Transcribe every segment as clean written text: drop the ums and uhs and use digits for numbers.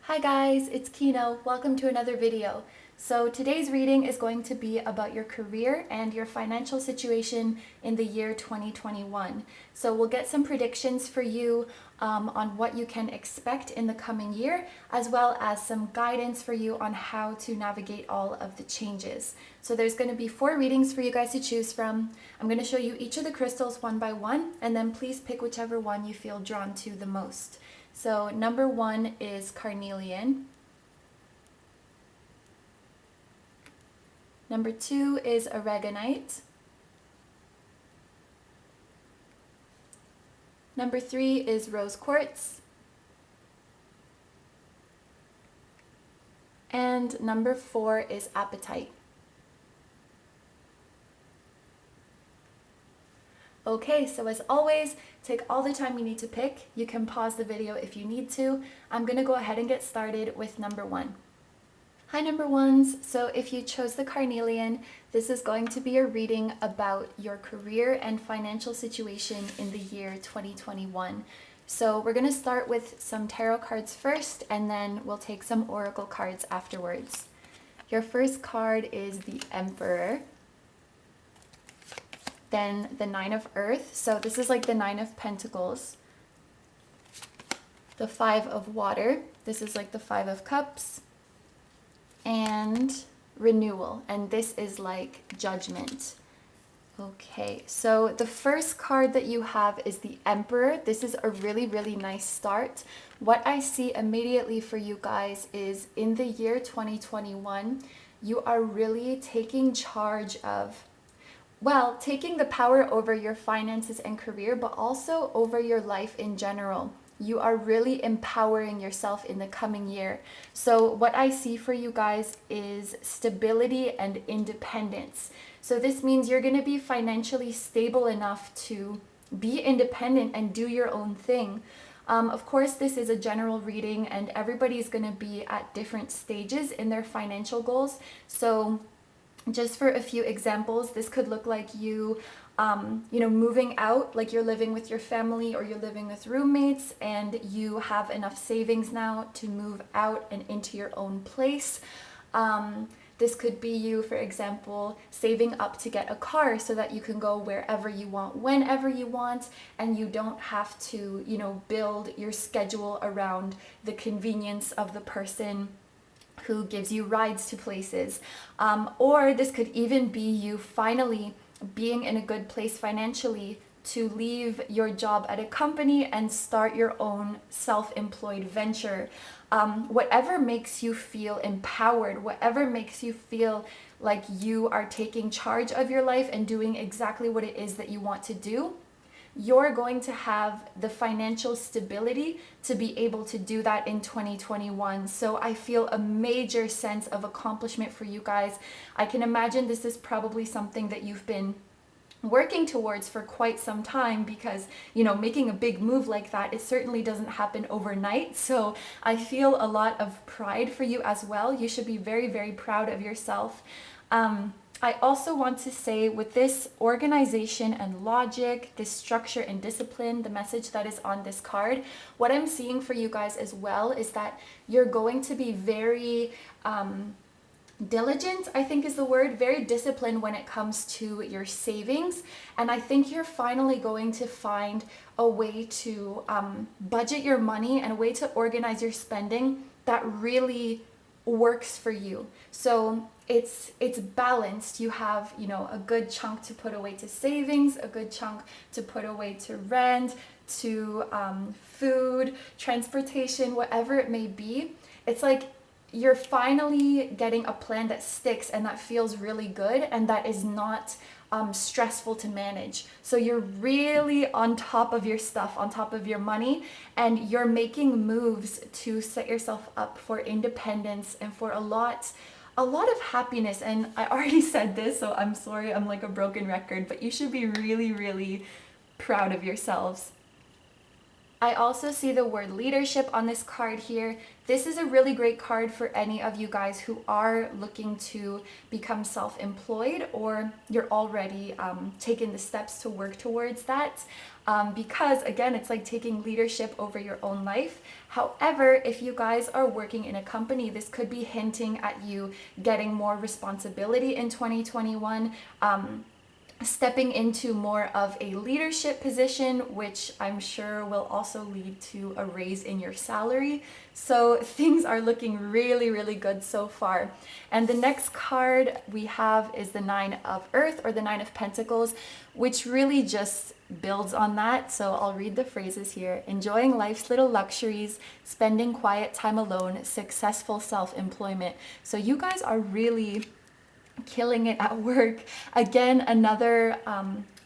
Hi guys, it's Kino. Welcome to another video. So today's reading is going to be about your career and your financial situation in the year 2021. So we'll get some predictions for you on what you can expect in the coming year, as well as some guidance for you on how to navigate all of the changes. So there's going to be 4 readings for you guys to choose from. I'm going to show you each of the crystals one by one, and then please pick whichever one you feel drawn to the most. So number 1 is carnelian. Number 2 is aragonite. Number 3 is rose quartz. And number 4 is apatite. Okay, so as always, take all the time you need to pick. You can pause the video if you need to. I'm going to go ahead and get started with number 1. Hi number ones. So if you chose the carnelian, this is going to be a reading about your career and financial situation in the year 2021. So we're going to start with some tarot cards first, and then we'll take some oracle cards afterwards. Your first card is the Emperor. Then the 9 of Earth. So this is like the 9 of Pentacles. The 5 of Water. This is like the 5 of Cups. And renewal, and this is like judgment. Okay, so the first card that you have is the Emperor. This is a really nice start. What I see immediately for you guys is in the year 2021, you are really taking charge of, well, taking the power over your finances and career, but also over your life in general. You are really empowering yourself in the coming year. So what I see for you guys is stability and independence. So this means you're going to be financially stable enough to be independent and do your own thing. Of course, this is a general reading and everybody's going to be at different stages in their financial goals. So just for a few examples, this could look like you moving out, like you're living with your family or you're living with roommates and you have enough savings now to move out and into your own place. This could be you, for example, saving up to get a car so that you can go wherever you want, whenever you want, and you don't have to, build your schedule around the convenience of the person who gives you rides to places. Or this could even be you finally being in a good place financially to leave your job at a company and start your own self-employed venture. Whatever makes you feel empowered, whatever makes you feel like you are taking charge of your life and doing exactly what it is that you want to do, you're going to have the financial stability to be able to do that in 2021. So I feel a major sense of accomplishment for you guys. I can imagine this is probably something that you've been working towards for quite some time because, making a big move like that, it certainly doesn't happen overnight. So I feel a lot of pride for you as well. You should be very proud of yourself. I also want to say, with this organization and logic, this structure and discipline, the message that is on this card, what I'm seeing for you guys as well is that you're going to be very diligent, I think is the word, very disciplined when it comes to your savings. And I think you're finally going to find a way to budget your money and a way to organize your spending that really works for you. So it's balanced. You have, a good chunk to put away to savings, a good chunk to put away to rent, to food, transportation, whatever it may be. It's like you're finally getting a plan that sticks and that feels really good and that is not stressful to manage. So you're really on top of your stuff, on top of your money, and you're making moves to set yourself up for independence and for a lot of happiness. And I already said this, so I'm sorry, I'm like a broken record, but you should be really proud of yourselves. I also see the word leadership on this card here. This is a really great card for any of you guys who are looking to become self-employed, or you're already taking the steps to work towards that. Because again, it's like taking leadership over your own life. However, if you guys are working in a company, this could be hinting at you getting more responsibility in 2021. Stepping into more of a leadership position, which I'm sure will also lead to a raise in your salary. So things are looking really, really good so far. And the next card we have is the Nine of Earth, or the Nine of Pentacles, which really just builds on that. So I'll read the phrases here. Enjoying life's little luxuries, spending quiet time alone, successful self-employment. So you guys are really killing it at work. Again, another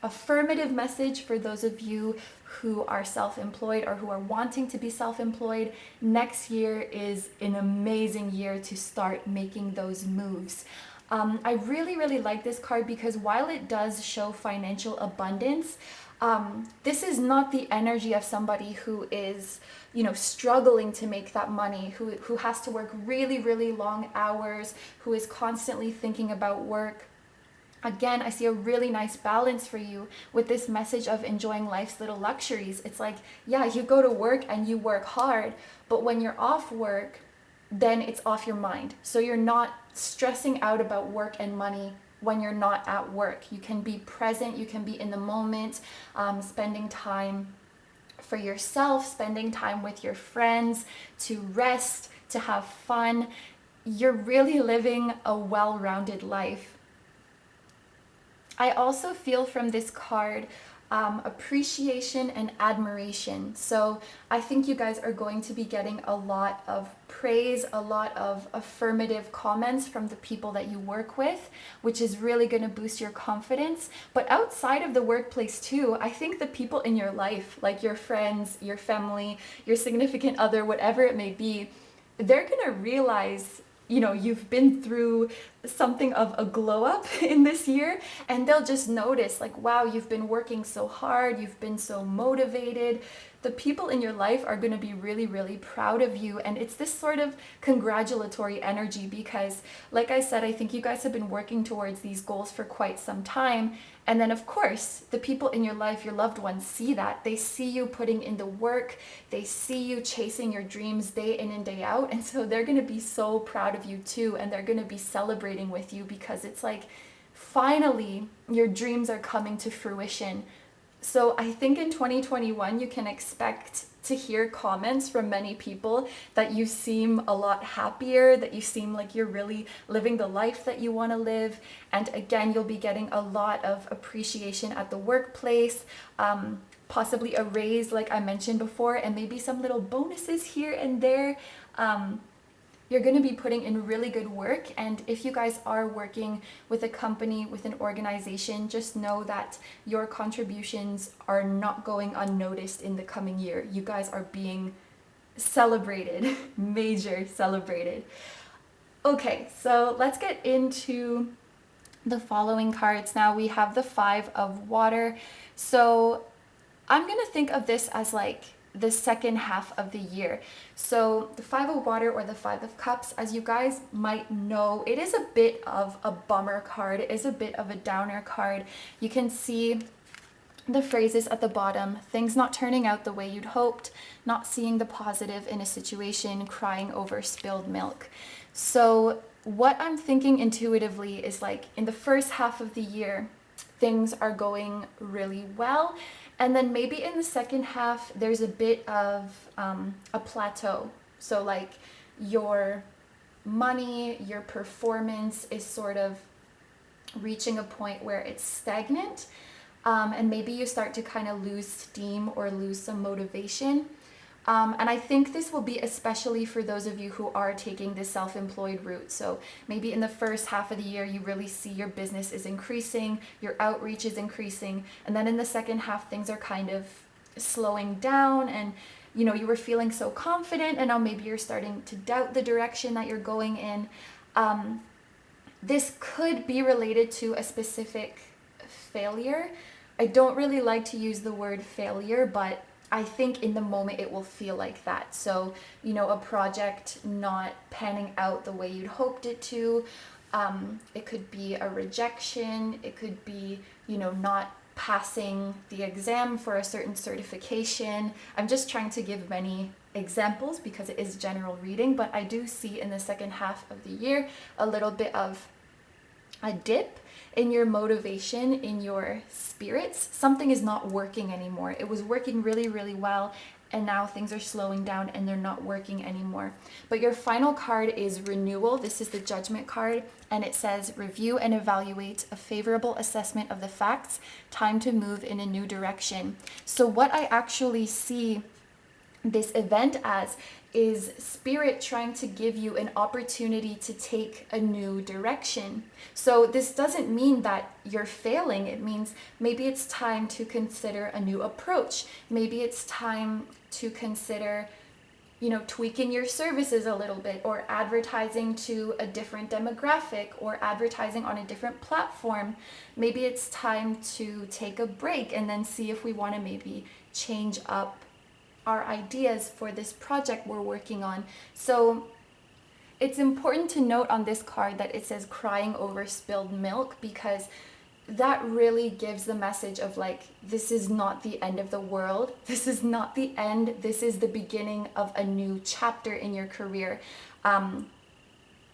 affirmative message for those of you who are self-employed or who are wanting to be self-employed. Next year is an amazing year to start making those moves. I really, really like this card because while it does show financial abundance, this is not the energy of somebody who is, struggling to make that money, who has to work really, really long hours, who is constantly thinking about work. Again, I see a really nice balance for you with this message of enjoying life's little luxuries. It's like, yeah, you go to work and you work hard, but when you're off work, then it's off your mind. So you're not stressing out about work and money when you're not at work. You can be present, you can be in the moment, spending time for yourself, spending time with your friends, to rest, to have fun. You're really living a well-rounded life. I also feel from this card appreciation and admiration. So I think you guys are going to be getting a lot of praise, a lot of affirmative comments from the people that you work with, which is really going to boost your confidence. But outside of the workplace too, I think the people in your life, like your friends, your family, your significant other, whatever it may be, they're going to realize you've been through something of a glow up in this year, and they'll just notice like, wow, you've been working so hard, you've been so motivated. The people in your life are going to be really, really proud of you. And it's this sort of congratulatory energy because, like I said, I think you guys have been working towards these goals for quite some time. And then, of course, the people in your life, your loved ones, see that. They see you putting in the work. They see you chasing your dreams day in and day out. And so they're going to be so proud of you too. And they're going to be celebrating with you because it's like, finally, your dreams are coming to fruition. So I think in 2021, you can expect to hear comments from many people that you seem a lot happier, that you seem like you're really living the life that you want to live. And again, you'll be getting a lot of appreciation at the workplace, possibly a raise like I mentioned before, and maybe some little bonuses here and there. You're going to be putting in really good work. And if you guys are working with a company, with an organization, just know that your contributions are not going unnoticed in the coming year. You guys are being celebrated, major celebrated. Okay, so let's get into the following cards now. We have the Five of Water. So I'm going to think of this as like the second half of the year. So the Five of Water, or the Five of Cups, as you guys might know, it is a bit of a bummer card. It is a bit of a downer card. You can see the phrases at the bottom: things not turning out the way you'd hoped, not seeing the positive in a situation, crying over spilled milk. So what I'm thinking intuitively is like, in the first half of the year, things are going really well. And then maybe in the second half, there's a bit of a plateau. So like your money, your performance is sort of reaching a point where it's stagnant. And maybe you start to kind of lose steam or lose some motivation. And I think this will be especially for those of you who are taking the self-employed route. So maybe in the first half of the year, you really see your business is increasing, your outreach is increasing. And then in the second half, things are kind of slowing down, and you were feeling so confident, and now maybe you're starting to doubt the direction that you're going in. This could be related to a specific failure. I don't really like to use the word failure, but I think in the moment it will feel like that. So, you know, a project not panning out the way you'd hoped it to. It could be a rejection. It could be, you know, not passing the exam for a certain certification. I'm just trying to give many examples because it is general reading, but I do see in the second half of the year a little bit of a dip in your motivation, in your spirits. Something is not working anymore. It was working really, really well, and now things are slowing down and they're not working anymore. But your final card is renewal. This is the judgment card, and it says review and evaluate a favorable assessment of the facts, time to move in a new direction. So what I actually see this event as is spirit trying to give you an opportunity to take a new direction. So this doesn't mean that you're failing. It means maybe it's time to consider a new approach. Maybe it's time to consider, you know, tweaking your services a little bit, or advertising to a different demographic, or advertising on a different platform. Maybe it's time to take a break and then see if we want to maybe change up our ideas for this project we're working on. So it's important to note on this card that it says crying over spilled milk, because that really gives the message of like, this is not the end of the world. This is not the end. This is the beginning of a new chapter in your career.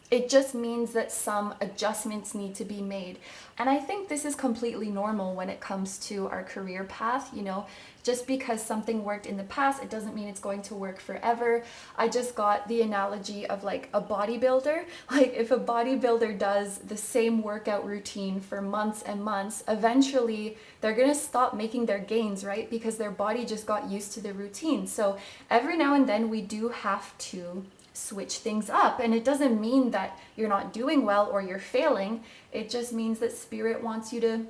It just means that some adjustments need to be made. And I think this is completely normal when it comes to our career path. You know, just because something worked in the past, it doesn't mean it's going to work forever. I just got the analogy of like a bodybuilder. Like if a bodybuilder does the same workout routine for months and months, eventually they're going to stop making their gains, right? Because their body just got used to the routine. So every now and then we do have to switch things up, and it doesn't mean that you're not doing well or you're failing. It just means that spirit wants you to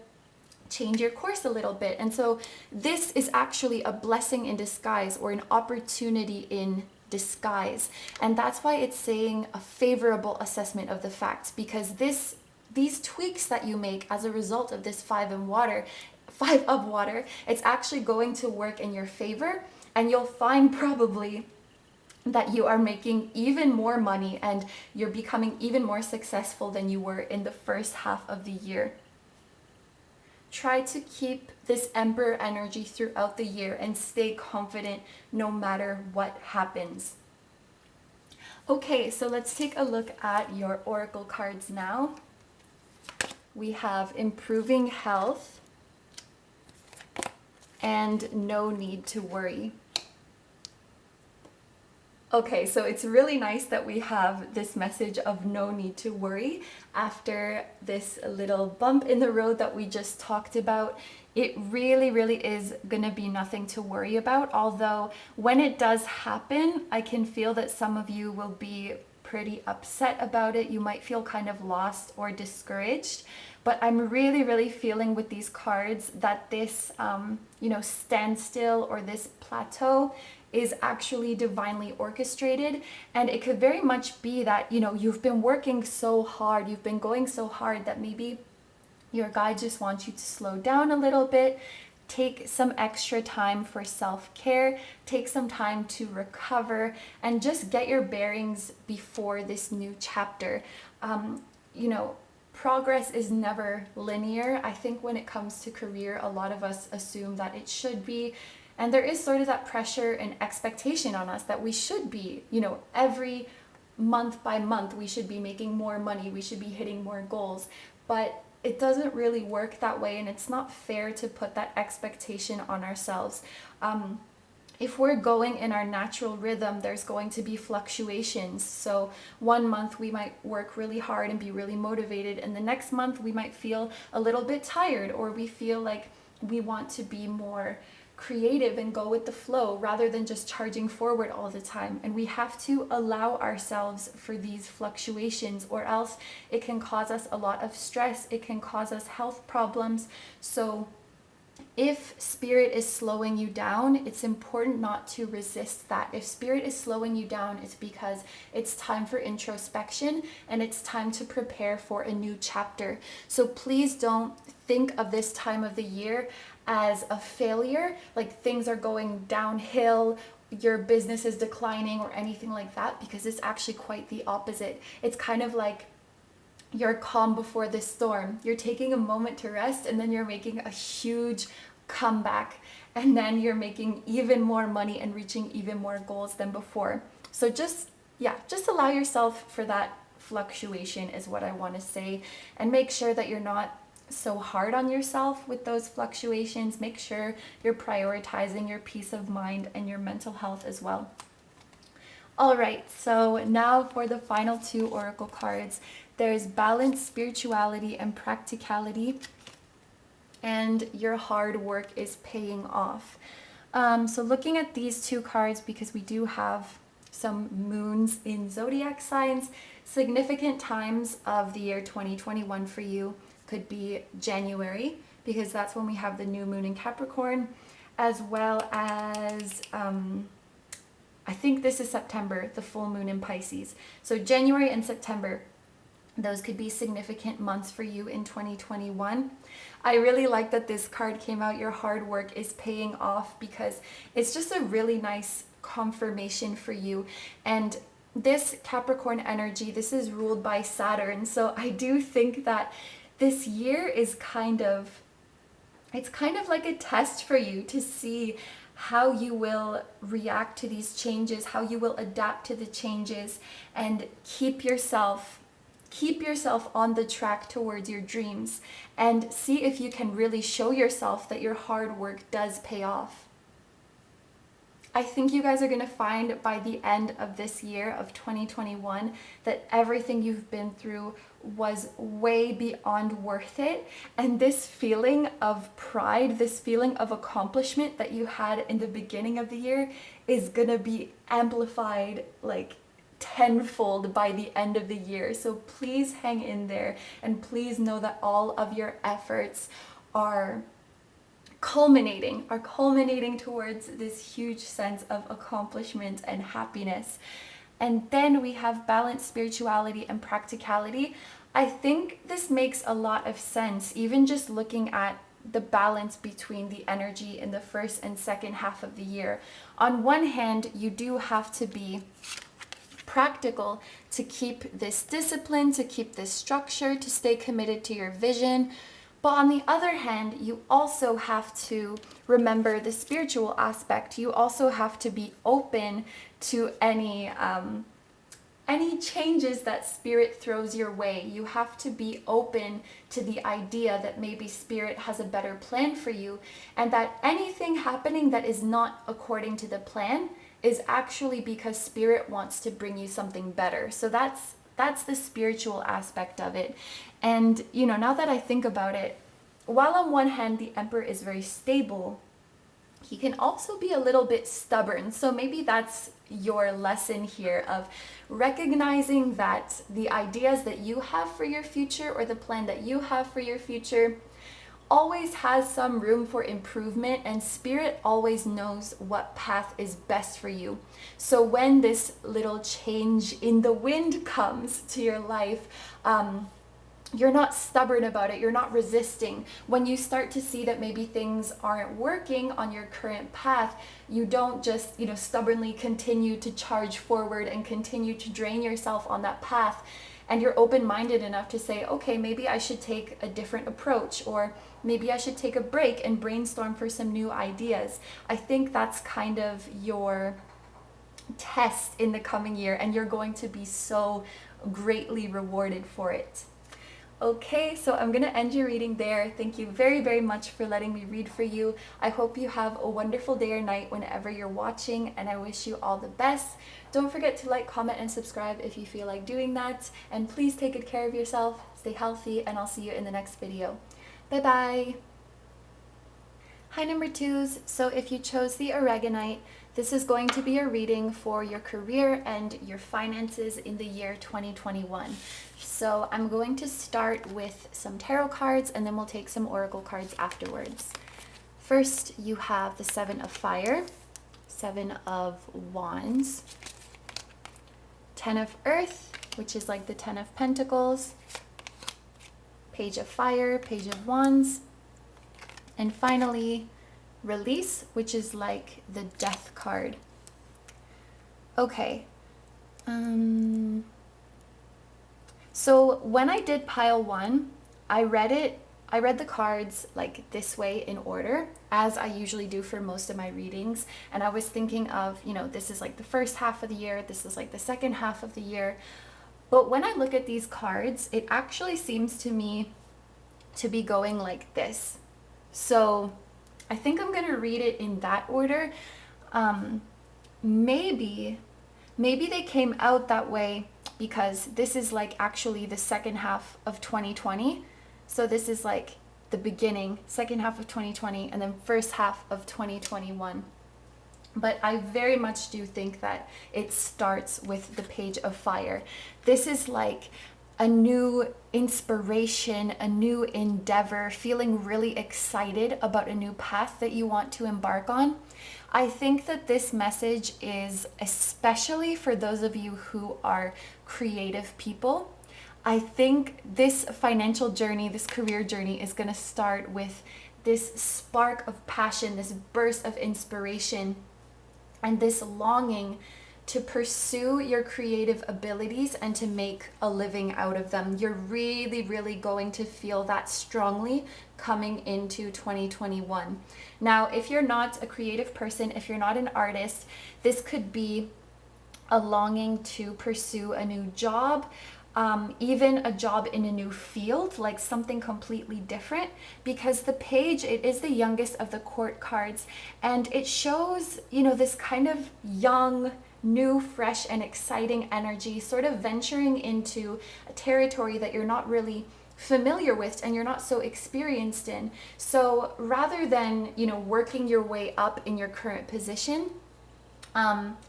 change your course a little bit. And so this is actually a blessing in disguise, or an opportunity in disguise. And that's why it's saying a favorable assessment of the facts, because these tweaks that you make as a result of this five of water, it's actually going to work in your favor, and you'll find probably that you are making even more money and you're becoming even more successful than you were in the first half of the year. Try to keep this Emperor energy throughout the year and stay confident no matter what happens. Okay, so let's take a look at your oracle cards now. We have improving health and no need to worry. Okay, so it's really nice that we have this message of no need to worry after this little bump in the road that we just talked about. It really, really is gonna be nothing to worry about. Although when it does happen, I can feel that some of you will be pretty upset about it. You might feel kind of lost or discouraged. But I'm really, really feeling with these cards that this, standstill or this plateau is actually divinely orchestrated. And it could very much be that, you've been working so hard, you've been going so hard that maybe your guide just wants you to slow down a little bit, take some extra time for self-care, take some time to recover, and just get your bearings before this new chapter. Progress is never linear. I think when it comes to career, a lot of us assume that it should be. And there is sort of that pressure and expectation on us that we should be, every month by month, we should be making more money, we should be hitting more goals. But it doesn't really work that way, and it's not fair to put that expectation on ourselves. If we're going in our natural rhythm, there's going to be fluctuations. So one month we might work really hard and be really motivated, and the next month we might feel a little bit tired, or we feel like we want to be more creative and go with the flow rather than just charging forward all the time. And we have to allow ourselves for these fluctuations, or else it can cause us a lot of stress. It can cause us health problems. So if spirit is slowing you down, it's important not to resist that. If spirit is slowing you down, it's because it's time for introspection and it's time to prepare for a new chapter. So please don't think of this time of the year as a failure, like things are going downhill, your business is declining or anything like that, because it's actually quite the opposite. It's kind of like you're calm before the storm. You're taking a moment to rest, and then you're making a huge comeback, and then you're making even more money and reaching even more goals than before. So just allow yourself for that fluctuation is what I want to say, and make sure that you're not so hard on yourself with those fluctuations. Make sure you're prioritizing your peace of mind and your mental health as well. All right, so now for the final 2 oracle cards. There's balance, spirituality, and practicality, and your hard work is paying off. So looking at these 2 cards, because we do have some moons in zodiac signs, significant times of the year 2021 for you could be January, because that's when we have the new moon in Capricorn, as well as I think this is September, the full moon in Pisces. So January and September, those could be significant months for you in 2021. I really like that this card came out, your hard work is paying off, because it's just a really nice confirmation for you. And this Capricorn energy, this is ruled by Saturn. So I do think that this year is kind of like a test for you to see how you will react to these changes, how you will adapt to the changes, and keep yourself on the track towards your dreams, and see if you can really show yourself that your hard work does pay off. I think you guys are going to find by the end of this year of 2021 that everything you've been through was way beyond worth it. And this feeling of pride, this feeling of accomplishment that you had in the beginning of the year is going to be amplified like tenfold by the end of the year. So please hang in there, and please know that all of your efforts are culminating towards this huge sense of accomplishment and happiness. And then we have balance, spirituality, and practicality. I think this makes a lot of sense, even just looking at the balance between the energy in the first and second half of the year. On one hand, you do have to be practical to keep this discipline, to keep this structure, to stay committed to your vision. But on the other hand, you also have to remember the spiritual aspect. You also have to be open to any changes that spirit throws your way. You have to be open to the idea that maybe spirit has a better plan for you, and that anything happening that is not according to the plan is actually because spirit wants to bring you something better. So that's the spiritual aspect of it. And now that I think about it, while on one hand the Emperor is very stable, he can also be a little bit stubborn. So maybe that's your lesson here, of recognizing that the ideas that you have for your future, or the plan that you have for your future, always has some room for improvement, and spirit always knows what path is best for you. So when this little change in the wind comes to your life, you're not stubborn about it, you're not resisting. When you start to see that maybe things aren't working on your current path, you don't just stubbornly continue to charge forward and continue to drain yourself on that path. And you're open-minded enough to say, okay, maybe I should take a different approach, or maybe I should take a break and brainstorm for some new ideas. I think that's kind of your test in the coming year, and you're going to be so greatly rewarded for it. Okay, so I'm going to end your reading there. Thank you very, very much for letting me read for you. I hope you have a wonderful day or night whenever you're watching, and I wish you all the best. Don't forget to like, comment, and subscribe if you feel like doing that. And please take good care of yourself, stay healthy, and I'll see you in the next video. Bye-bye! Hi, number 2s. So if you chose the Aragonite, this is going to be a reading for your career and your finances in the year 2021. So I'm going to start with some tarot cards, and then we'll take some oracle cards afterwards. First, you have the 7 of Fire, 7 of Wands, 10 of Earth, which is like the 10 of Pentacles, Page of Fire, Page of Wands, And finally, release, which is like the death card. Okay. So when I did pile one, I read the cards like this way in order, as I usually do for most of my readings. And I was thinking of, this is like the first half of the year, this is like the second half of the year. But when I look at these cards, it actually seems to me to be going like this. So I think I'm going to read it in that order. Maybe they came out that way because this is like actually the second half of 2020. So this is like the beginning, second half of 2020, and then first half of 2021. But I very much do think that it starts with the Page of Fire. This is like a new inspiration, a new endeavor, feeling really excited about a new path that you want to embark on. I think that this message is especially for those of you who are creative people. I think this financial journey, this career journey is going to start with this spark of passion, this burst of inspiration, and this longing to pursue your creative abilities and to make a living out of them. You're really, really going to feel that strongly coming into 2021. Now, if you're not a creative person, if you're not an artist, this could be a longing to pursue a new job, even a job in a new field, like something completely different, because the page, it is the youngest of the court cards, and it shows, this kind of young, new, fresh, and exciting energy, sort of venturing into a territory that you're not really familiar with and you're not so experienced in. So rather than, working your way up in your current position,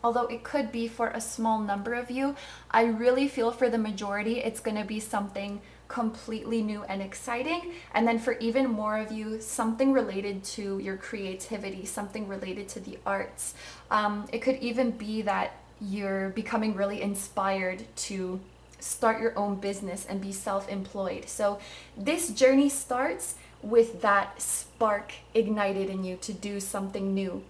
although it could be for a small number of you, I really feel for the majority it's going to be something completely new and exciting. And then for even more of you, something related to your creativity, something related to the arts. It could even be that you're becoming really inspired to start your own business and be self-employed. So this journey starts with that spark ignited in you to do something new.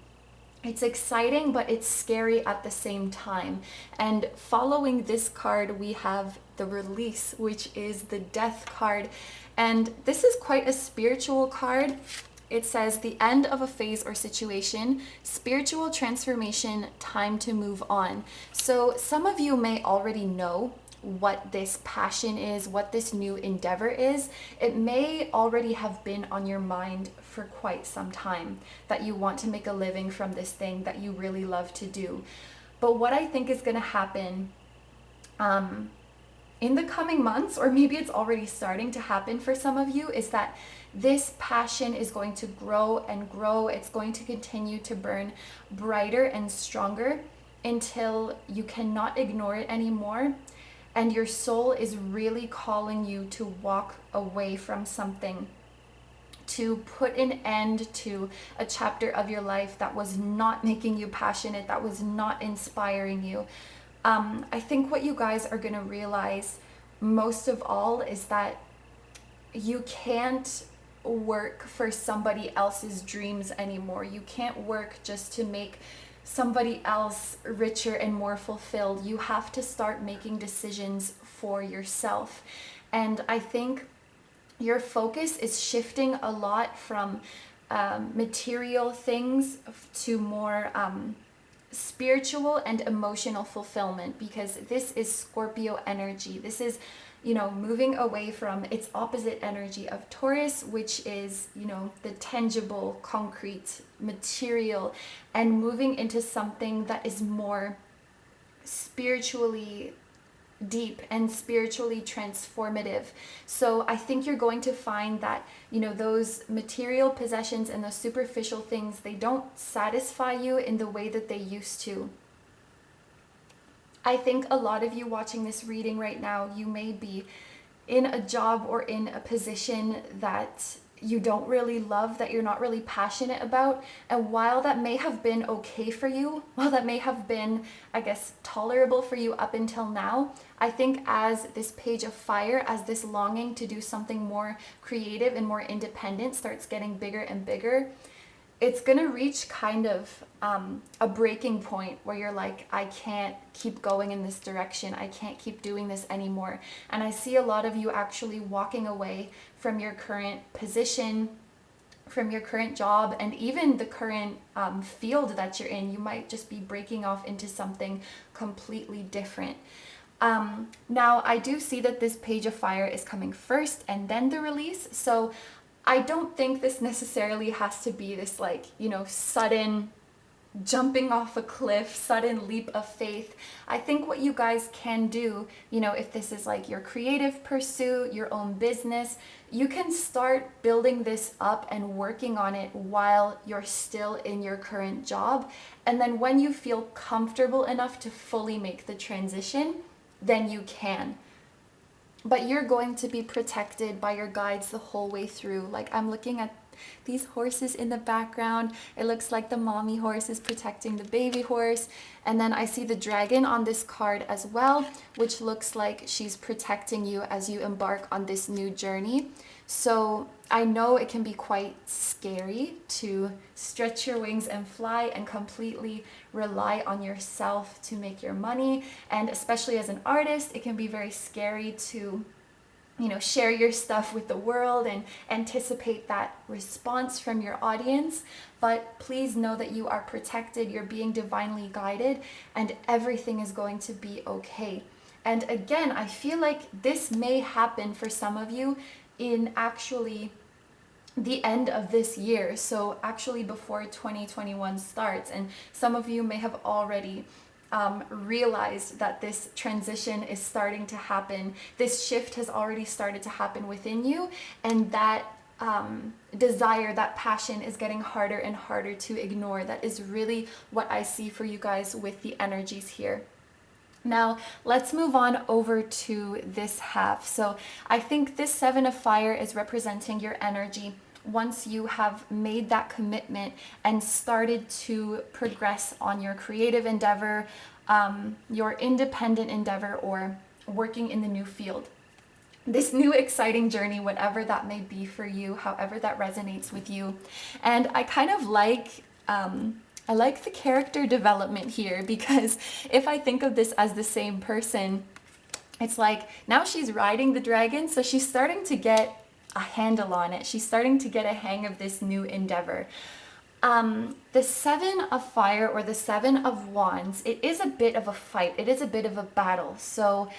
It's exciting, but it's scary at the same time. And following this card, we have the release, which is the death card. And this is quite a spiritual card. It says the end of a phase or situation, spiritual transformation, time to move on. So some of you may already know what this passion is, what this new endeavor is. It may already have been on your mind for quite some time, that you want to make a living from this thing that you really love to do. But what I think is going to happen in the coming months, or maybe it's already starting to happen for some of you, is that this passion is going to grow and grow. It's going to continue to burn brighter and stronger until you cannot ignore it anymore. And your soul is really calling you to walk away from something, to put an end to a chapter of your life that was not making you passionate, that was not inspiring you. I think what you guys are going to realize most of all is that you can't work for somebody else's dreams anymore. You can't work just to make somebody else richer and more fulfilled. You have to start making decisions for yourself. And I think your focus is shifting a lot from material things to more spiritual and emotional fulfillment, because this is Scorpio energy. This is, moving away from its opposite energy of Taurus, which is, the tangible, concrete, material, and moving into something that is more spiritually deep and spiritually transformative. So I think you're going to find that, those material possessions and those superficial things, they don't satisfy you in the way that they used to. I think a lot of you watching this reading right now, you may be in a job or in a position that you don't really love, that you're not really passionate about. And while that may have been okay for you, while that may have been, I guess, tolerable for you up until now, I think as this Page of Fire, as this longing to do something more creative and more independent starts getting bigger and bigger, it's going to reach kind of a breaking point where you're like, I can't keep going in this direction. I can't keep doing this anymore. And I see a lot of you actually walking away from your current position, from your current job, and even the current field that you're in. You might just be breaking off into something completely different. Now, I do see that this Page of Fire is coming first and then the release. So I don't think this necessarily has to be this, like, you know, sudden jumping off a cliff, sudden leap of faith. I think what you guys can do, you know, if this is like your creative pursuit, your own business, you can start building this up and working on it while you're still in your current job. And then when you feel comfortable enough to fully make the transition, then you can. But you're going to be protected by your guides the whole way through. Like, I'm looking at these horses in the background. It looks like the mommy horse is protecting the baby horse. And then I see the dragon on this card as well, which looks like she's protecting you as you embark on this new journey. So I know it can be quite scary to stretch your wings and fly and completely rely on yourself to make your money. And especially as an artist, it can be very scary to, you know, share your stuff with the world and anticipate that response from your audience. But please know that you are protected, you're being divinely guided, and everything is going to be okay. And again, I feel like this may happen for some of you in actually the end of this year, so actually before 2021 starts. And some of you may have already realized that this transition is starting to happen. This shift has already started to happen within you, and that desire, that passion is getting harder and harder to ignore. That is really what I see for you guys with the energies here. Now, let's move on over to this half. So I think this Seven of Fire is representing your energy once you have made that commitment and started to progress on your creative endeavor, your independent endeavor, or working in the new field. This new exciting journey, whatever that may be for you, however that resonates with you. And I kind of like the character development here, because if I think of this as the same person, it's like now she's riding the dragon, so she's starting to get a handle on it. She's starting to get a hang of this new endeavor. The Seven of Fire, or the Seven of Wands, it is a bit of a fight. It is a bit of a battle. So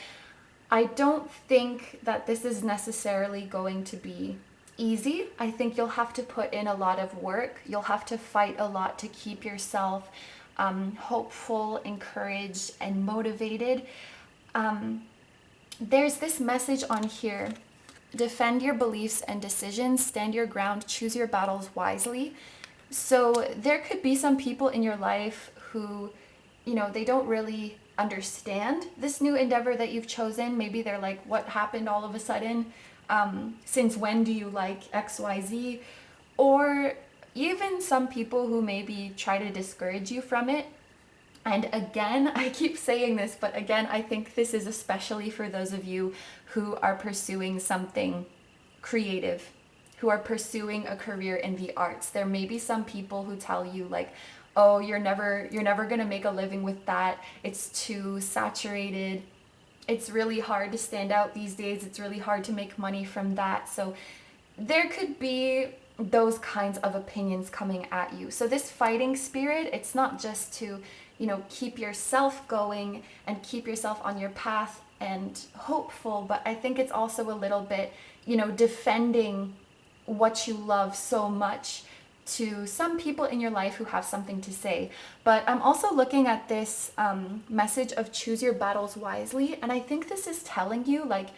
I don't think that this is necessarily going to be easy. I think you'll have to put in a lot of work. You'll have to fight a lot to keep yourself hopeful, encouraged, and motivated. There's this message on here: defend your beliefs and decisions, stand your ground, choose your battles wisely. So there could be some people in your life who, you know, they don't really understand this new endeavor that you've chosen. Maybe they're like, what happened all of a sudden? Since when do you like XYZ? Or even some people who maybe try to discourage you from it. And again, I keep saying this, but again, I think this is especially for those of you who are pursuing something creative, who are pursuing a career in the arts. There may be some people who tell you like, oh, you're never going to make a living with that. It's too saturated. It's really hard to stand out these days. It's really hard to make money from that. So there could be those kinds of opinions coming at you. So this fighting spirit, it's not just to, you know, keep yourself going and keep yourself on your path and hopeful, but I think it's also a little bit, you know, defending what you love so much to some people in your life who have something to say. But I'm also looking at this message of choose your battles wisely, and I think this is telling you, like,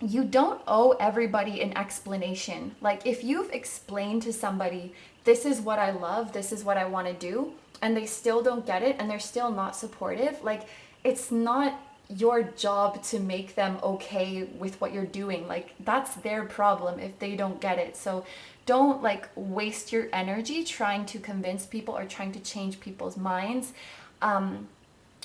you don't owe everybody an explanation. Like, if you've explained to somebody, this is what I love, this is what I want to do, and they still don't get it and they're still not supportive, like, it's not your job to make them okay with what you're doing. Like, that's their problem if they don't get it. So don't like waste your energy trying to convince people or trying to change people's minds.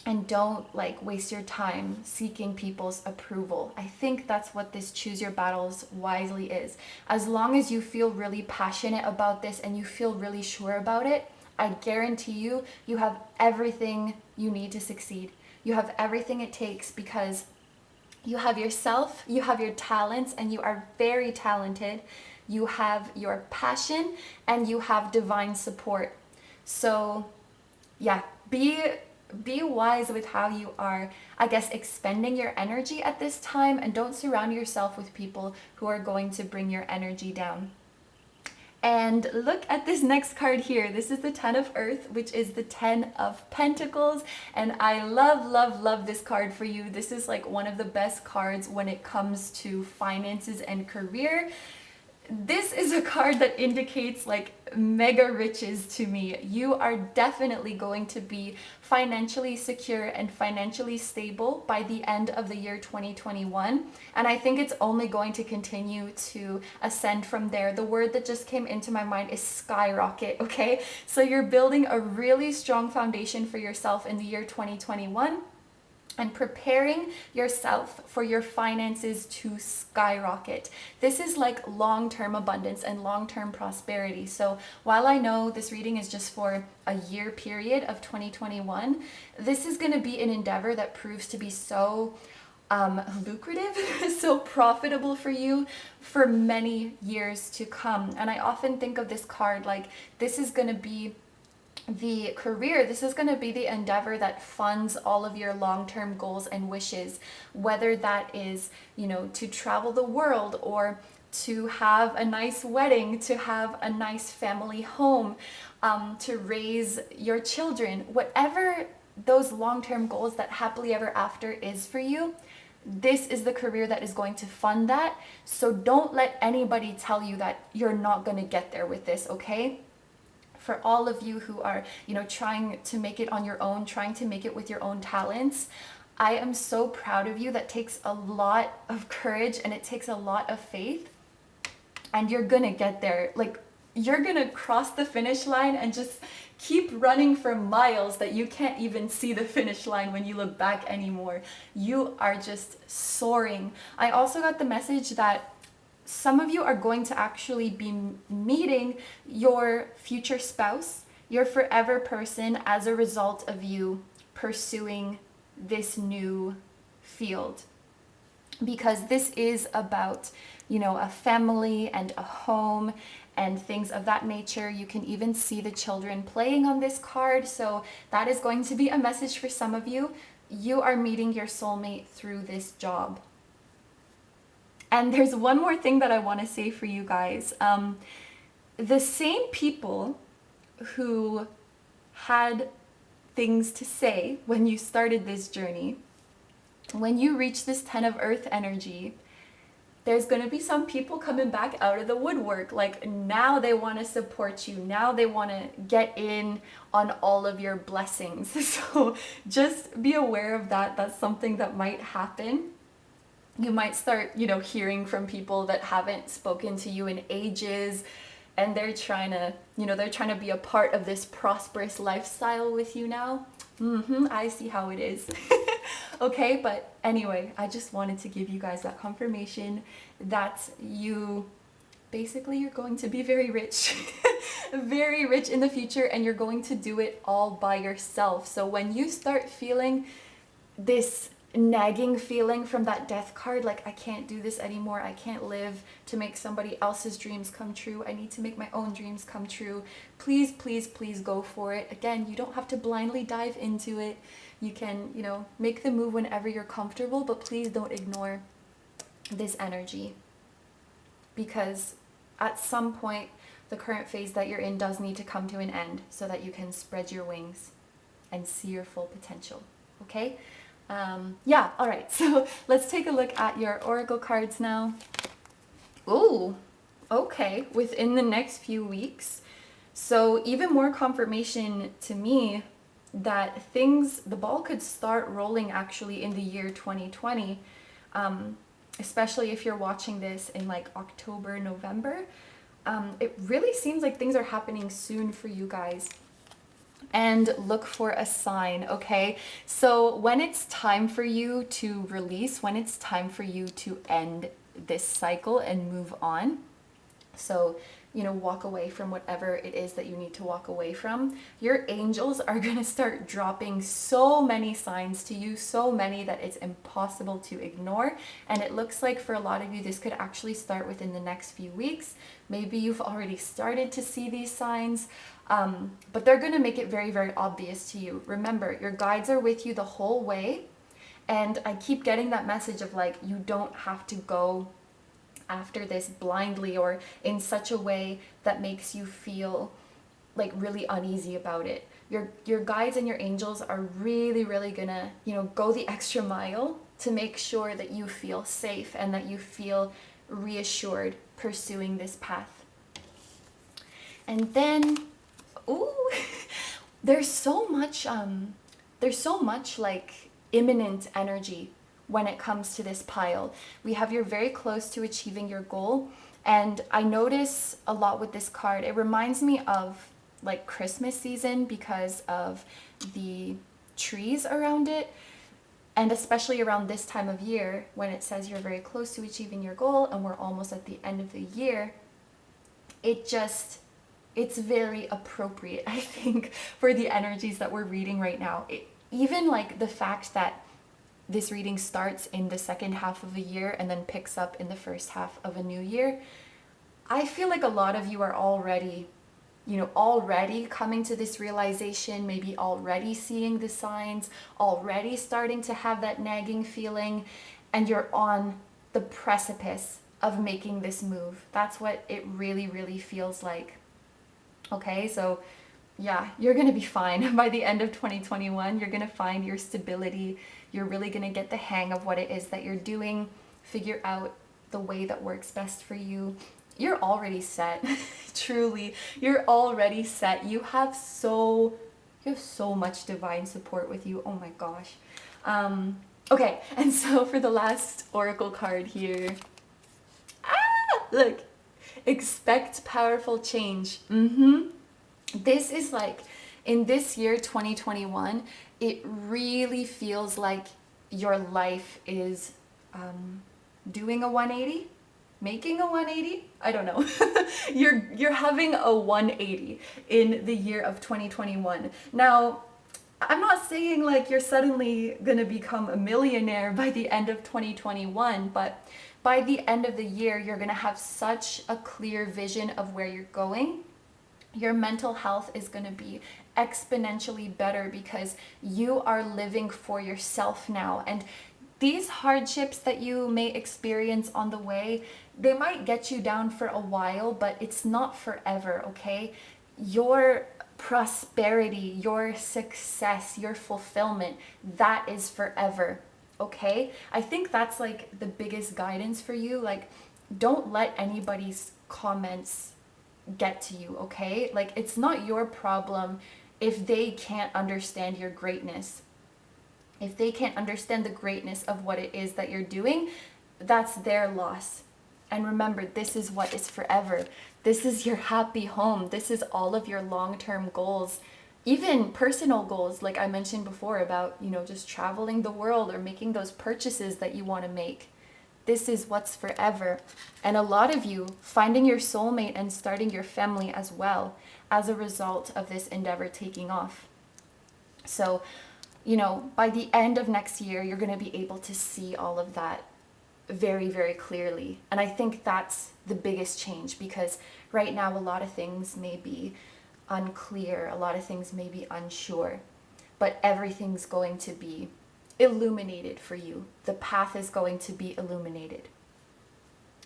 And don't like waste your time seeking people's approval. I think that's what this choose your battles wisely is. As long as you feel really passionate about this and you feel really sure about it, I guarantee you, you have everything you need to succeed. You have everything it takes, because you have yourself, you have your talents, and you are very talented. You have your passion and you have divine support. So yeah, be wise with how you are, I guess, expending your energy at this time, and don't surround yourself with people who are going to bring your energy down. And look at this next card here. This is the 10 of Earth, which is the 10 of Pentacles. And I love, love, love this card for you. This is like one of the best cards when it comes to finances and career. This is a card that indicates like mega riches to me. You are definitely going to be financially secure and financially stable by the end of the year 2021. And I think it's only going to continue to ascend from there. The word that just came into my mind is skyrocket, okay? So you're building a really strong foundation for yourself in the year 2021. And preparing yourself for your finances to skyrocket. This is like long-term abundance and long-term prosperity. So while I know this reading is just for a year period of 2021, this is going to be an endeavor that proves to be so lucrative, so profitable for you for many years to come. And I often think of this card like this is going to be the career, this is going to be the endeavor that funds all of your long-term goals and wishes, whether that is, you know, to travel the world, or to have a nice wedding, to have a nice family home, to raise your children, whatever those long-term goals that happily ever after is for you. This is the career that is going to fund that. So don't let anybody tell you that you're not going to get there with this, okay? For all of you who are, you know, trying to make it on your own, trying to make it with your own talents, I am so proud of you. That takes a lot of courage and it takes a lot of faith, and you're gonna get there. Like, you're gonna cross the finish line and just keep running for miles that you can't even see the finish line when you look back anymore. You are just soaring. I also got the message that some of you are going to actually be meeting your future spouse, your forever person, as a result of you pursuing this new field. Because this is about, you know, a family and a home and things of that nature. You can even see the children playing on this card. So that is going to be a message for some of you. You are meeting your soulmate through this job. And there's one more thing that I want to say for you guys. The same people who had things to say when you started this journey, when you reach this 10 of Earth energy, there's going to be some people coming back out of the woodwork. Like, now they want to support you. Now they want to get in on all of your blessings. So just be aware of that. That's something that might happen. You might start, you know, hearing from people that haven't spoken to you in ages, and they're trying to, you know, they're trying to be a part of this prosperous lifestyle with you now. I see how it is. Okay, but anyway, I just wanted to give you guys that confirmation that you're going to be very rich, very rich in the future, and you're going to do it all by yourself. So when you start feeling this nagging feeling from that death card, like, I can't do this anymore, I can't live to make somebody else's dreams come true, I need to make my own dreams come true, please, please, please go for it. Again, you don't have to blindly dive into it. You can, you know, make the move whenever you're comfortable, but please don't ignore this energy, because at some point the current phase that you're in does need to come to an end so that you can spread your wings and see your full potential. Okay? Yeah, all right, so let's take a look at your oracle cards now. Oh, okay, within the next few weeks. So even more confirmation to me that things, the ball could start rolling actually in the year 2020, especially if you're watching this in like October, November. It really seems like things are happening soon for you guys. And look for a sign, okay? So when it's time for you to release, when it's time for you to end this cycle and move on, so, you know, walk away from whatever it is that you need to walk away from, your angels are going to start dropping so many signs to you, so many that it's impossible to ignore. And it looks like for a lot of you, this could actually start within the next few weeks. Maybe you've already started to see these signs, but they're going to make it very, very obvious to you. Remember, your guides are with you the whole way. And I keep getting that message of like, you don't have to go after this blindly or in such a way that makes you feel like really uneasy about it. Your guides and your angels are really, really gonna, you know, go the extra mile to make sure that you feel safe and that you feel reassured pursuing this path. And then, ooh, there's so much like imminent energy when it comes to this pile. We have you're very close to achieving your goal. And I notice a lot with this card, it reminds me of like Christmas season because of the trees around it. And especially around this time of year when it says you're very close to achieving your goal and we're almost at the end of the year, it's very appropriate, I think, for the energies that we're reading right now. Even like the fact that this reading starts in the second half of a year and then picks up in the first half of a new year, I feel like a lot of you are already, you know, already coming to this realization, maybe already seeing the signs, already starting to have that nagging feeling, and you're on the precipice of making this move. That's what it really, really feels like. Okay, so yeah, you're going to be fine. By the end of 2021, you're going to find your stability. You're really going to get the hang of what it is that you're doing, figure out the way that works best for you. You're already set. Truly, you're already set. You have so much divine support with you. Oh my gosh. Okay, and so for the last oracle card here, look, expect powerful change. This is like, in this year 2021, it really feels like your life is doing a 180, making a 180. I don't know. You're having a 180 in the year of 2021. Now, I'm not saying like you're suddenly gonna become a millionaire by the end of 2021, but by the end of the year, you're gonna have such a clear vision of where you're going. Your mental health is going to be exponentially better because you are living for yourself now. And these hardships that you may experience on the way, they might get you down for a while, but it's not forever, okay? Your prosperity, your success, your fulfillment, that is forever, okay? I think that's like the biggest guidance for you. Like, don't let anybody's comments get to you, okay? Like, it's not your problem if they can't understand your greatness. If they can't understand the greatness of what it is that you're doing, that's their loss. And remember, this is what is forever. This is your happy home. This is all of your long-term goals, even personal goals, like I mentioned before about, you know, just traveling the world or making those purchases that you want to make. This is what's forever. And a lot of you finding your soulmate and starting your family as well as a result of this endeavor taking off. So, you know, by the end of next year, you're going to be able to see all of that very, very clearly. And I think that's the biggest change, because right now a lot of things may be unclear, a lot of things may be unsure, but everything's going to be illuminated for you. The path is going to be illuminated.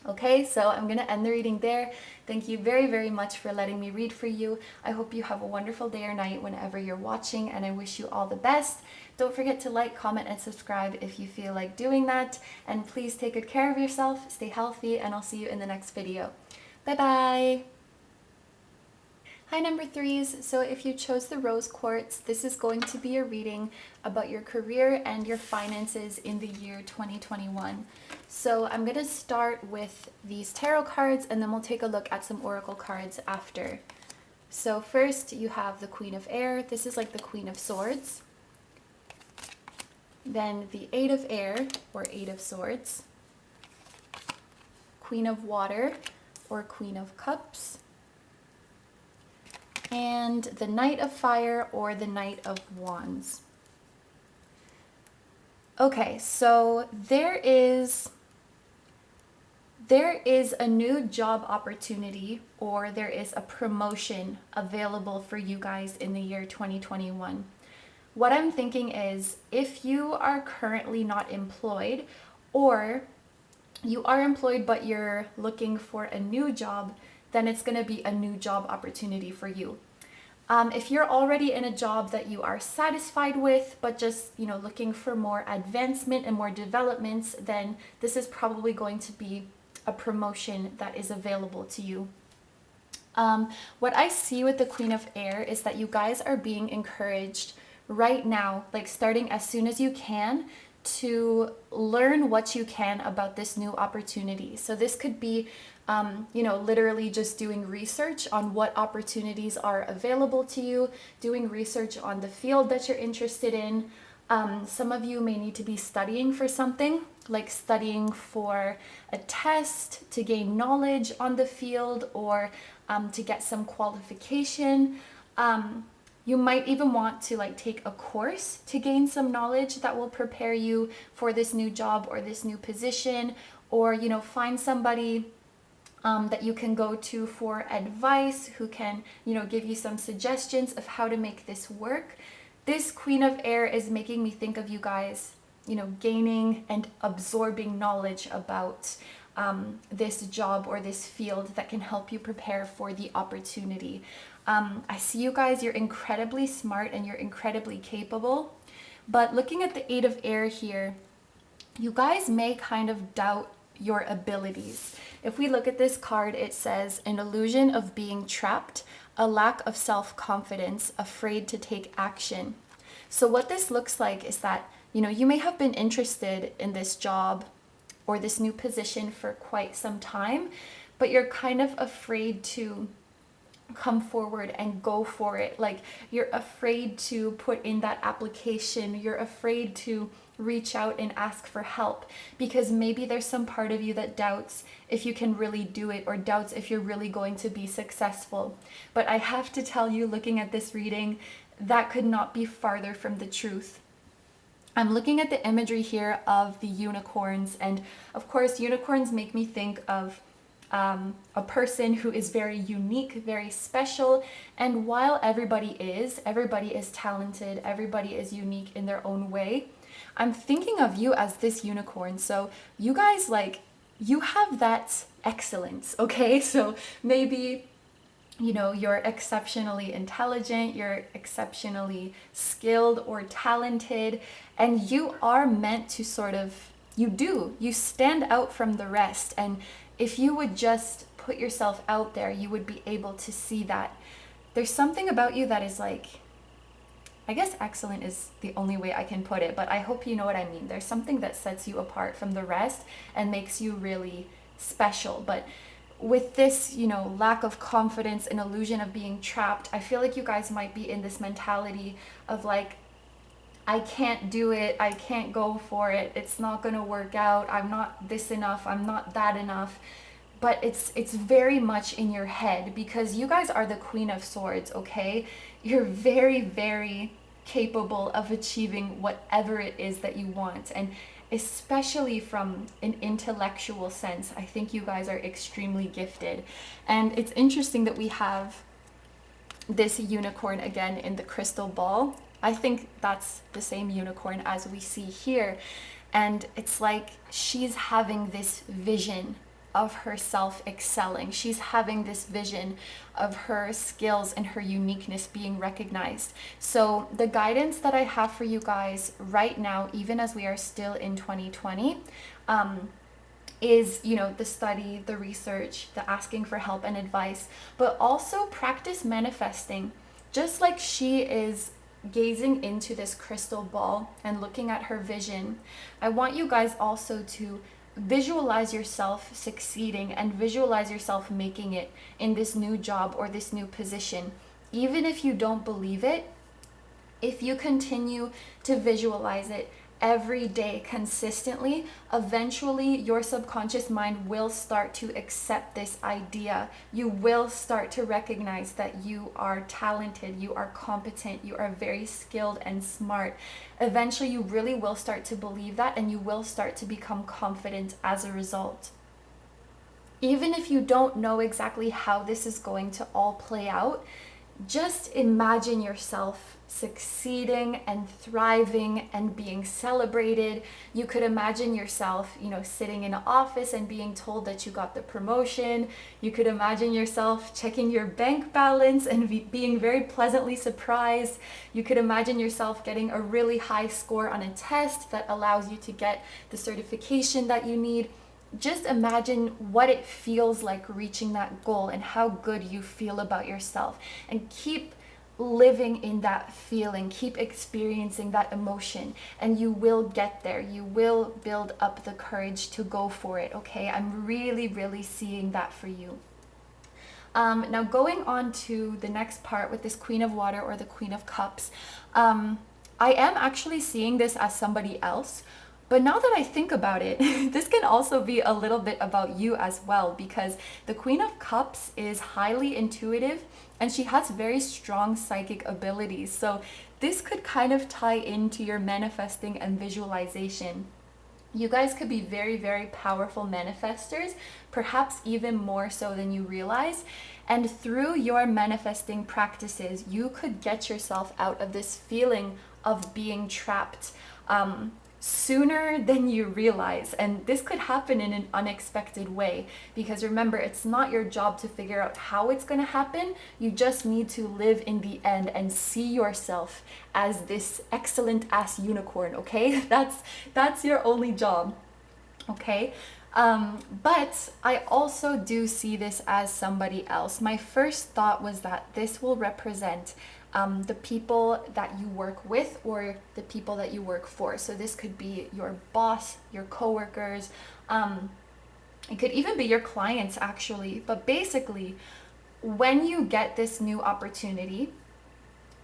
Okay, so I'm going to end the reading there. Thank you very, very much for letting me read for you. I hope you have a wonderful day or night whenever you're watching, and I wish you all the best. Don't forget to like, comment, and subscribe if you feel like doing that. And please take good care of yourself, stay healthy, and I'll see you in the next video. Bye-bye! Hi, number threes. So if you chose the rose quartz, this is going to be a reading about your career and your finances in the year 2021. So I'm going to start with these tarot cards and then we'll take a look at some oracle cards after. So first you have the Queen of Air. This is like the Queen of Swords. Then the Eight of Air, or Eight of Swords. Queen of Water, or Queen of Cups. And the Knight of Fire, or the Knight of Wands. Okay, so there is a new job opportunity, or there is a promotion available for you guys in the year 2021. What I'm thinking is, if you are currently not employed, or you are employed but you're looking for a new job, then it's going to be a new job opportunity for you. If you're already in a job that you are satisfied with, but just, looking for more advancement and more developments, then this is probably going to be a promotion that is available to you. What I see with the Queen of Air is that you guys are being encouraged right now, like starting as soon as you can, to learn what you can about this new opportunity. So this could be literally just doing research on what opportunities are available to you, doing research on the field that you're interested in. Some of you may need to be studying for something, like studying for a test to gain knowledge on the field, or to get some qualification. You might even want to take a course to gain some knowledge that will prepare you for this new job or this new position, or find somebody that you can go to for advice, who can give you some suggestions of how to make this work. This Queen of Air is making me think of you guys gaining and absorbing knowledge about this job or this field that can help you prepare for the opportunity. I see you guys, you're incredibly smart and you're incredibly capable, but looking at the Eight of Air here, you guys may kind of doubt your abilities. If we look at this card, it says an illusion of being trapped, a lack of self-confidence, afraid to take action. So what this looks like is that, you may have been interested in this job or this new position for quite some time, but you're kind of afraid to come forward and go for it. Like, you're afraid to put in that application. You're afraid to reach out and ask for help because maybe there's some part of you that doubts if you can really do it, or doubts if you're really going to be successful. But I have to tell you, looking at this reading, that could not be farther from the truth. I'm looking at the imagery here of the unicorns, and of course unicorns make me think of a person who is very unique, very special. And while everybody is talented, everybody is unique in their own way, I'm thinking of you as this unicorn. So you guys, you have that excellence, okay? So maybe, you're exceptionally intelligent, you're exceptionally skilled or talented, and you are meant to you stand out from the rest. And if you would just put yourself out there, you would be able to see that there's something about you that is I guess excellent is the only way I can put it, but I hope you know what I mean. There's something that sets you apart from the rest and makes you really special. But with this, lack of confidence and illusion of being trapped, I feel like you guys might be in this mentality of I can't do it, I can't go for it, it's not gonna work out, I'm not this enough, I'm not that enough. But it's very much in your head, because you guys are the Queen of Swords, okay? You're very, very capable of achieving whatever it is that you want. And especially from an intellectual sense, I think you guys are extremely gifted. And it's interesting that we have this unicorn again in the crystal ball. I think that's the same unicorn as we see here. And it's like she's having this vision of herself excelling. She's having this vision of her skills and her uniqueness being recognized. So the guidance that I have for you guys right now, even as we are still in 2020, is, you know, the study, the research, the asking for help and advice, but also practice manifesting. Just like she is gazing into this crystal ball and looking at her vision, I want you guys also to visualize yourself succeeding and visualize yourself making it in this new job or this new position. Even if you don't believe it, if you continue to visualize it every day consistently, eventually your subconscious mind will start to accept this idea. You will start to recognize that you are talented, you are competent, you are very skilled and smart. Eventually you really will start to believe that, and you will start to become confident as a result. Even if you don't know exactly how this is going to all play out, just imagine yourself succeeding and thriving and being celebrated. You could imagine yourself, you know, sitting in an office and being told that you got the promotion. You could imagine yourself checking your bank balance and being very pleasantly surprised. You could imagine yourself getting a really high score on a test that allows you to get the certification that you need. Just imagine what it feels like reaching that goal and how good you feel about yourself, and keep living in that feeling, keep experiencing that emotion, and you will get there. You will build up the courage to go for it, okay? I'm really, really seeing that for you. Now going on to the next part with this Queen of Water or the Queen of Cups, I am actually seeing this as somebody else. But now that I think about it, this can also be a little bit about you as well, because the Queen of Cups is highly intuitive and she has very strong psychic abilities. So this could kind of tie into your manifesting and visualization. You guys could be very, very powerful manifestors, perhaps even more so than you realize. And through your manifesting practices, you could get yourself out of this feeling of being trapped sooner than you realize. And this could happen in an unexpected way, because remember, it's not your job to figure out how it's going to happen. You just need to live in the end and see yourself as this excellent ass unicorn, okay? That's your only job, okay? But I also do see this as somebody else. My first thought was that this will represent the people that you work with or the people that you work for. So this could be your boss, your coworkers, it could even be your clients actually. But basically, when you get this new opportunity,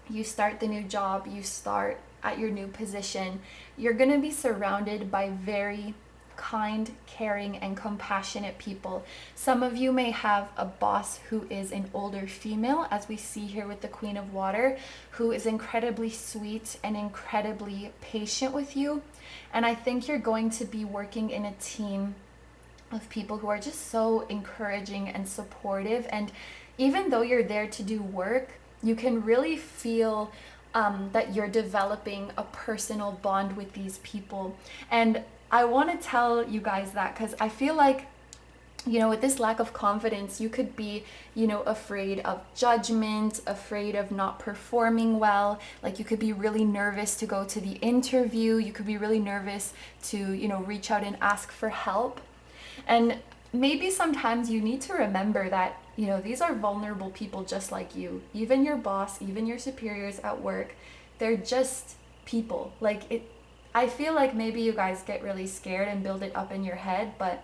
you start the new job, you start at your new position, you're going to be surrounded by very kind, caring, and compassionate people. Some of you may have a boss who is an older female, as we see here with the Queen of Water, who is incredibly sweet and incredibly patient with you. And I think you're going to be working in a team of people who are just so encouraging and supportive. And even though you're there to do work, you can really feel that you're developing a personal bond with these people. And I want to tell you guys that because I feel like, you know, with this lack of confidence, you could be, you know, afraid of judgment, afraid of not performing well. Like you could be really nervous to go to the interview. You could be really nervous to, you know, reach out and ask for help. And maybe sometimes you need to remember that, you know, these are vulnerable people just like you. Even your boss, even your superiors at work, they're just people. I feel like maybe you guys get really scared and build it up in your head, but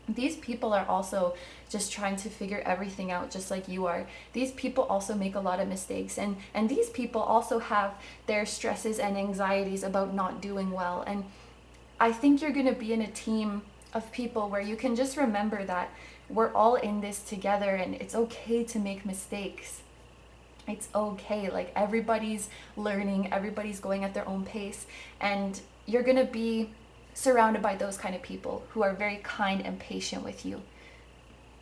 these people are also just trying to figure everything out just like you are. These people also make a lot of mistakes, and these people also have their stresses and anxieties about not doing well. And I think you're going to be in a team of people where you can just remember that we're all in this together, and it's okay to make mistakes. It's okay. Like everybody's learning, everybody's going at their own pace, and you're going to be surrounded by those kind of people who are very kind and patient with you.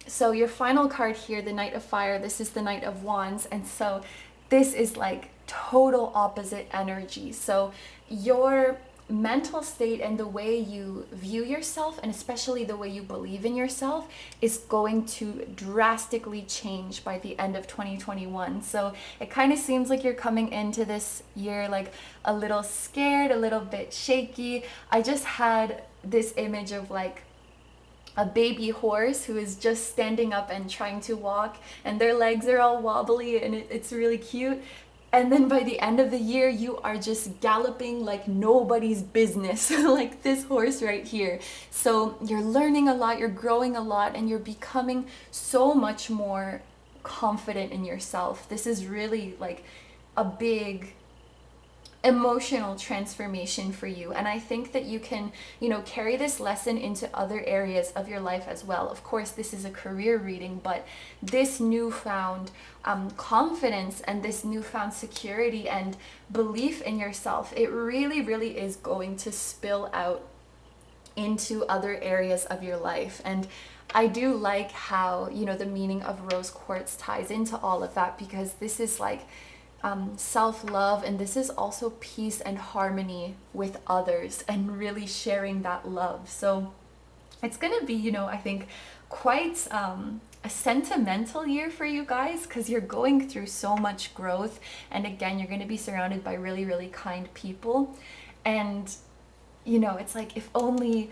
So your final card here, the Knight of Fire, this is the Knight of Wands, and so this is like total opposite energy. So your mental state and the way you view yourself, and especially the way you believe in yourself, is going to drastically change by the end of 2021. So it kind of seems like you're coming into this year like a little scared, a little bit shaky. I just had this image of like a baby horse who is just standing up and trying to walk, and their legs are all wobbly, and it's really cute. And then by the end of the year, you are just galloping like nobody's business, like this horse right here. So you're learning a lot, you're growing a lot, and you're becoming so much more confident in yourself. This is really like a big emotional transformation for you, and I think that you can, you know, carry this lesson into other areas of your life as well. Of course, this is a career reading, but this newfound confidence and this newfound security and belief in yourself, it really is going to spill out into other areas of your life. And I do like how, you know, the meaning of rose quartz ties into all of that, because this is like self-love, and this is also peace and harmony with others and really sharing that love. So it's gonna be, you know, I think quite a sentimental year for you guys, because you're going through so much growth, and again, you're going to be surrounded by really kind people. And you know, it's like, if only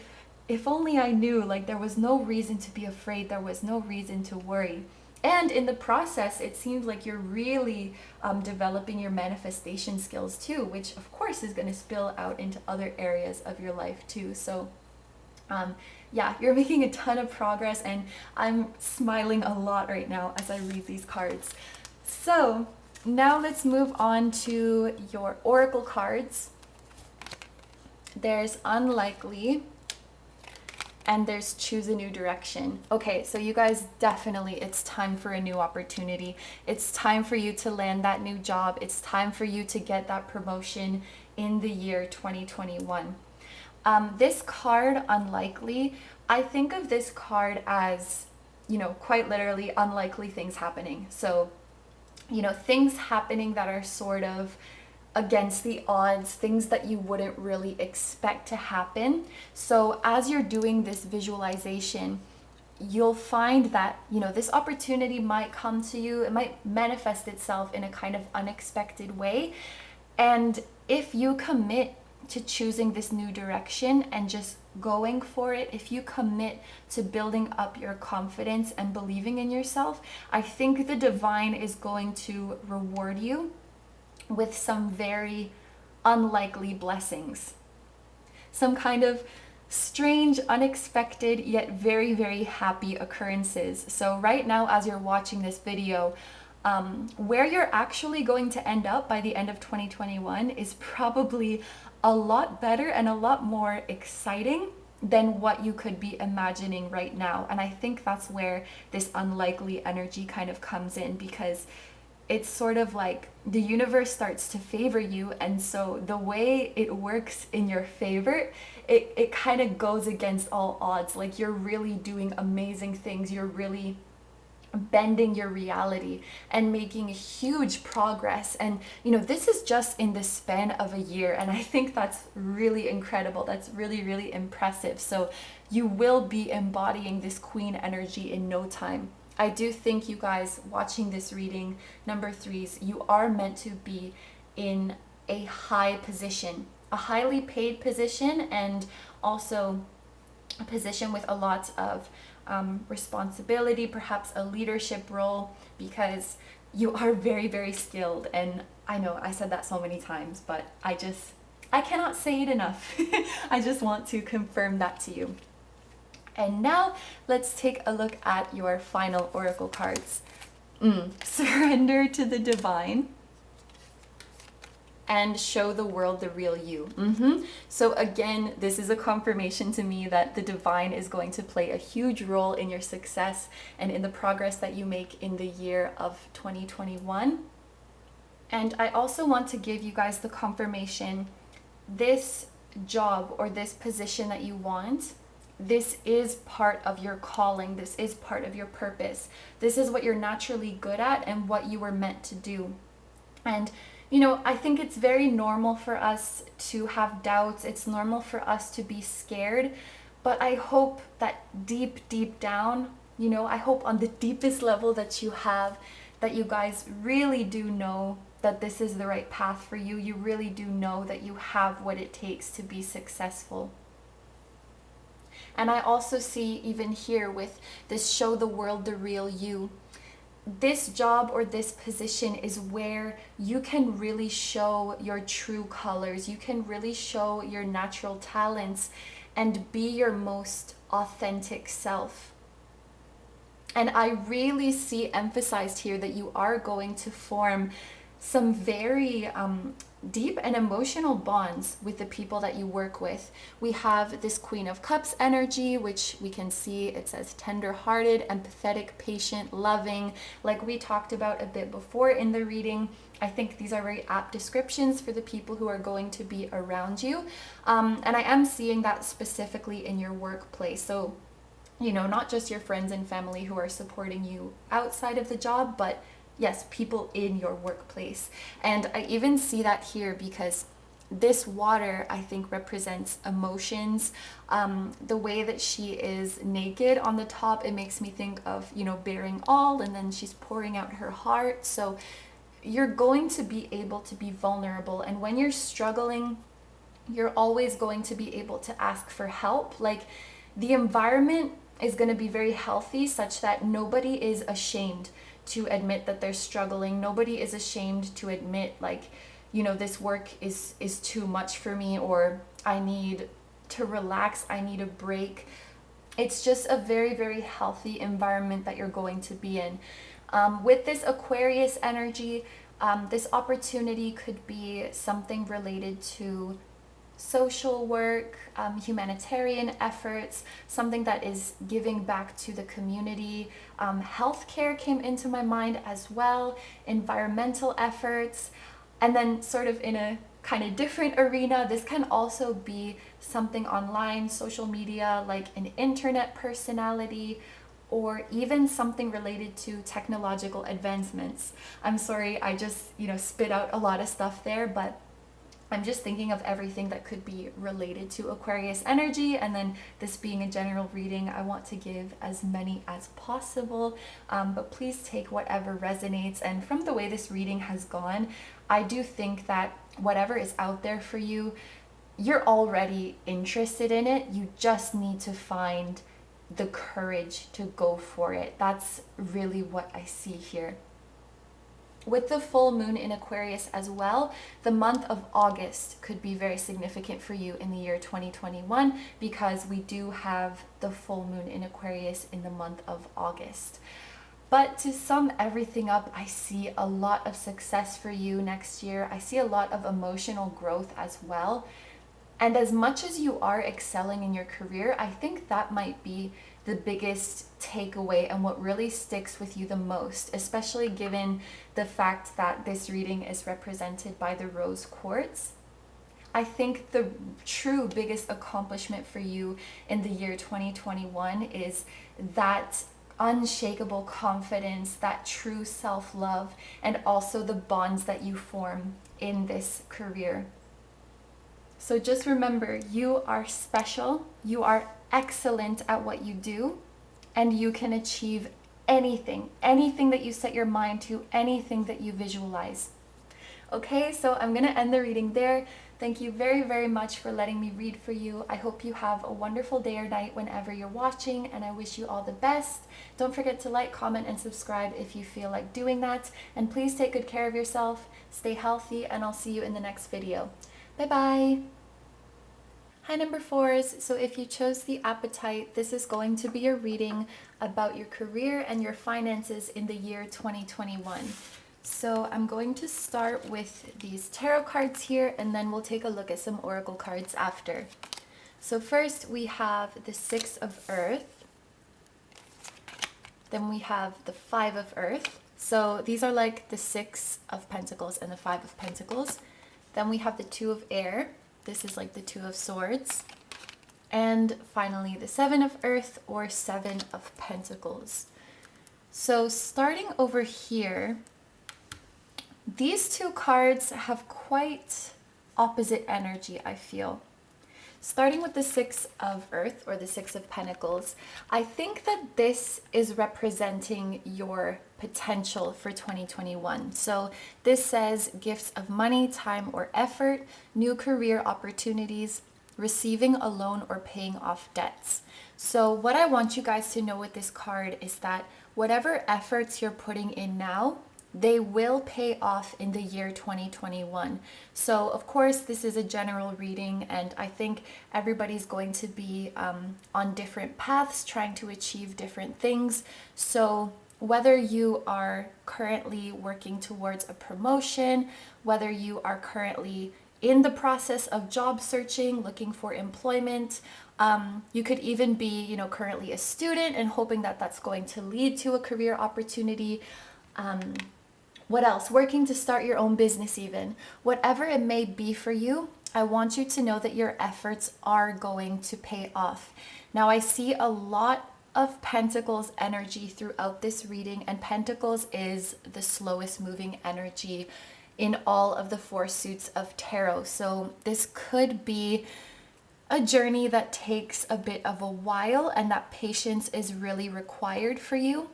I knew, like, there was no reason to be afraid, there was no reason to worry. And in the process, it seems like you're really developing your manifestation skills too, which of course is going to spill out into other areas of your life too. So yeah, you're making a ton of progress, and I'm smiling a lot right now as I read these cards. So now let's move on to your oracle cards. There's unlikely, and there's choose a new direction. Okay, so you guys, definitely it's time for a new opportunity. It's time for you to land that new job. It's time for you to get that promotion in the year 2021. This card, unlikely, I think of this card as, you know, quite literally unlikely things happening. So, you know, things happening that are sort of against the odds, things that you wouldn't really expect to happen. So as you're doing this visualization, you'll find that, you know, this opportunity might come to you. It might manifest itself in a kind of unexpected way. And if you commit to choosing this new direction and just going for it, if you commit to building up your confidence and believing in yourself, I think the divine is going to reward you with some very unlikely blessings, some kind of strange, unexpected, yet very happy occurrences. So right now, as you're watching this video, where you're actually going to end up by the end of 2021 is probably a lot better and a lot more exciting than what you could be imagining right now. And I think that's where this unlikely energy kind of comes in, because it's sort of like the universe starts to favor you, and so the way it works in your favor, it kind of goes against all odds. Like, you're really doing amazing things, you're really bending your reality and making huge progress. And you know, this is just in the span of a year, and I think that's really incredible. That's really impressive. So you will be embodying this queen energy in no time. I do think, you guys watching this reading, number threes, you are meant to be in a high position, a highly paid position, and also a position with a lot of responsibility, perhaps a leadership role, because you are very skilled. And I know I said that so many times, but I cannot say it enough. I just want to confirm that to you. And now let's take a look at your final oracle cards. Surrender to the divine and show the world the real you. So again, this is a confirmation to me that the divine is going to play a huge role in your success and in the progress that you make in the year of 2021. And I also want to give you guys the confirmation, this job or this position that you want, this is part of your calling. This is part of your purpose. This is what you're naturally good at and what you were meant to do. And you know, I think it's very normal for us to have doubts. It's normal for us to be scared. But I hope that deep down, you know, I hope on the deepest level that you have, that you guys really do know that this is the right path for you. You really do know that you have what it takes to be successful. And I also see even here with this show the world the real you. This job or this position is where you can really show your true colors. You can really show your natural talents and be your most authentic self. And I really see emphasized here that you are going to form some very deep and emotional bonds with the people that you work with. We have this Queen of Cups energy, which we can see it says tender-hearted, empathetic, patient, loving, like we talked about a bit before in the reading. I think these are very apt descriptions for the people who are going to be around you. And I am seeing that specifically in your workplace. So, you know, not just your friends and family who are supporting you outside of the job, but yes, people in your workplace. And I even see that here because this water, I think, represents emotions. The way that she is naked on the top, it makes me think of, you know, bearing all, and then she's pouring out her heart. So you're going to be able to be vulnerable. And when you're struggling, you're always going to be able to ask for help. Like, the environment is going to be very healthy such that nobody is ashamed to admit that they're struggling. Nobody is ashamed to admit, like, you know, this work is too much for me, or I need to relax, I need a break. It's just a very, very healthy environment that you're going to be in. With this Aquarius energy, this opportunity could be something related to social work, humanitarian efforts, something that is giving back to the community. Healthcare came into my mind as well, environmental efforts, and then sort of in a kind of different arena, this can also be something online, social media, like an internet personality, or even something related to technological advancements. I'm sorry, I just, you know, spit out a lot of stuff there, but I'm just thinking of everything that could be related to Aquarius energy, and then this being a general reading, I want to give as many as possible, but please take whatever resonates. And from the way this reading has gone, I do think that whatever is out there for you, you're already interested in it. You just need to find the courage to go for it. That's really what I see here. With the full moon in Aquarius as well, the month of August could be very significant for you in the year 2021 because we do have the full moon in Aquarius in the month of August. But to sum everything up, I see a lot of success for you next year. I see a lot of emotional growth as well. And as much as you are excelling in your career, I think that might be the biggest takeaway and what really sticks with you the most, especially given the fact that this reading is represented by the rose quartz. I think the true biggest accomplishment for you in the year 2021 is that unshakable confidence, that true self-love, and also the bonds that you form in this career. So just remember, you are special, you are excellent at what you do, and you can achieve anything that you set your mind to, anything that you visualize. Okay, so I'm going to end the reading there. Thank you very, very much for letting me read for you. I hope you have a wonderful day or night whenever you're watching, and I wish you all the best. Don't forget to like, comment, and subscribe if you feel like doing that. And please take good care of yourself, stay healthy, and I'll see you in the next video. Bye-bye. Hi, number fours. So if you chose the appetite, this is going to be a reading about your career and your finances in the year 2021. So I'm going to start with these tarot cards here, and then we'll take a look at some oracle cards after. So first we have the Six of Earth. Then we have the Five of Earth. So these are like the Six of Pentacles and the Five of Pentacles. Then we have the Two of Air. This is like the Two of Swords. And finally the Seven of Earth or Seven of Pentacles. So starting over here, these two cards have quite opposite energy, I feel. Starting with the Six of Earth or the Six of Pentacles, I think that this is representing your potential for 2021. So this says gifts of money, time, or effort, new career opportunities, receiving a loan, or paying off debts. So what I want you guys to know with this card is that whatever efforts you're putting in now, they will pay off in the year 2021. So of course, this is a general reading, and I think everybody's going to be on different paths trying to achieve different things. So whether you are currently working towards a promotion, whether you are currently in the process of job searching, looking for employment, you could even be, currently a student and hoping that that's going to lead to a career opportunity. What else? Working to start your own business even. Whatever it may be for you, I want you to know that your efforts are going to pay off. Now, I see a lot of Pentacles energy throughout this reading, and Pentacles is the slowest moving energy in all of the 4 suits of tarot. So this could be a journey that takes a bit of a while, and that patience is really required for you.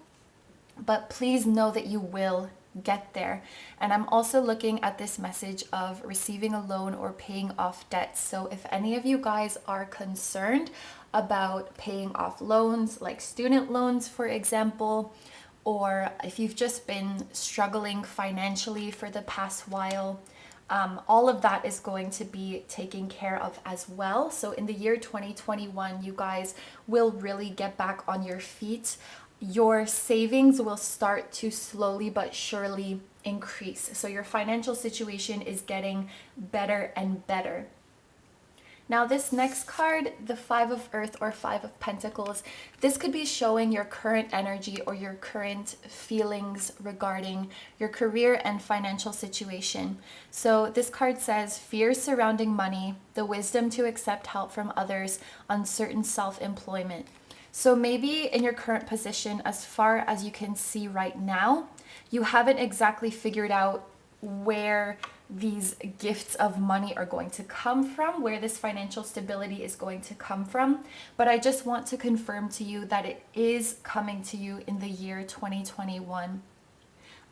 But please know that you will get there. And I'm also looking at this message of receiving a loan or paying off debts. So if any of you guys are concerned about paying off loans, like student loans, for example, or if you've just been struggling financially for the past while, all of that is going to be taken care of as well. So in the year 2021, you guys will really get back on your feet. Your savings will start to slowly but surely increase. So your financial situation is getting better and better. Now this next card, the 5 of Earth or 5 of Pentacles, this could be showing your current energy or your current feelings regarding your career and financial situation. So this card says fears surrounding money, the wisdom to accept help from others, uncertain self-employment. So maybe in your current position, as far as you can see right now, you haven't exactly figured out where these gifts of money are going to come from, where this financial stability is going to come from. But I just want to confirm to you that it is coming to you in the year 2021.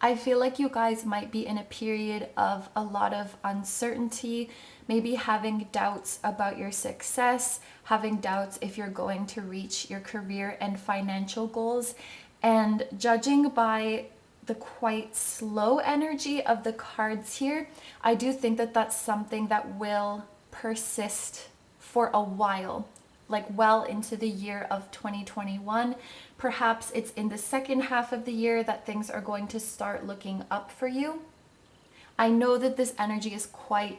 I feel like you guys might be in a period of a lot of uncertainty, maybe having doubts about your success, having doubts if you're going to reach your career and financial goals. And judging by the quite slow energy of the cards here, I do think that that's something that will persist for a while, like well into the year of 2021. Perhaps it's in the second half of the year that things are going to start looking up for you. I know that this energy is quite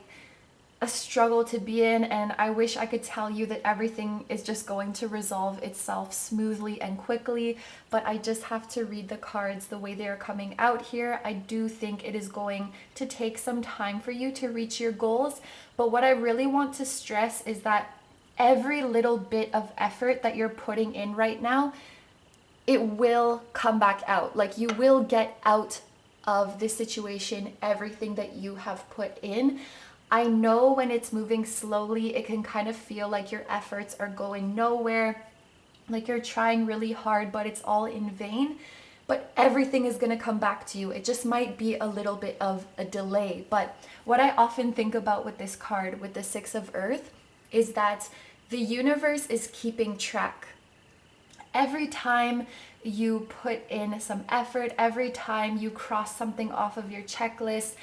a struggle to be in, and I wish I could tell you that everything is just going to resolve itself smoothly and quickly, but I just have to read the cards the way they are coming out here. I do think it is going to take some time for you to reach your goals, but what I really want to stress is that every little bit of effort that you're putting in right now, it will come back out. Like, you will get out of this situation everything that you have put in. I know when it's moving slowly, it can kind of feel like your efforts are going nowhere, like you're trying really hard, but it's all in vain. But everything is going to come back to you. It just might be a little bit of a delay. But what I often think about with this card, with the 6 of Earth, is that the universe is keeping track. Every time you put in some effort, every time you cross something off of your checklist,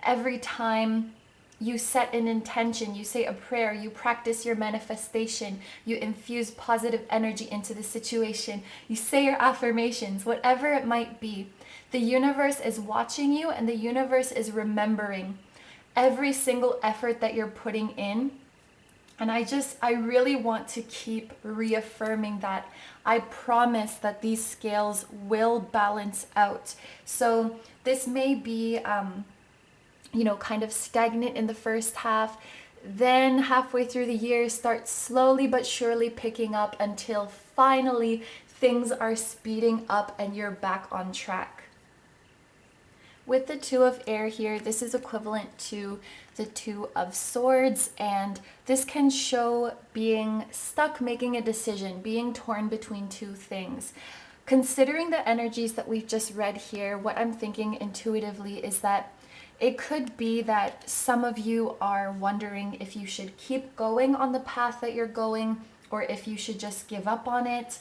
every time you set an intention, you say a prayer, you practice your manifestation, you infuse positive energy into the situation, you say your affirmations, whatever it might be, the universe is watching you, and the universe is remembering every single effort that you're putting in. And I really want to keep reaffirming that. I promise that these scales will balance out. So this may be kind of stagnant in the first half, then halfway through the year start slowly but surely picking up until finally things are speeding up and you're back on track. With the 2 of Air here, this is equivalent to the 2 of Swords, and this can show being stuck making a decision, being torn between 2 things. Considering the energies that we've just read here, what I'm thinking intuitively is that It could be that some of you are wondering if you should keep going on the path that you're going or if you should just give up on it.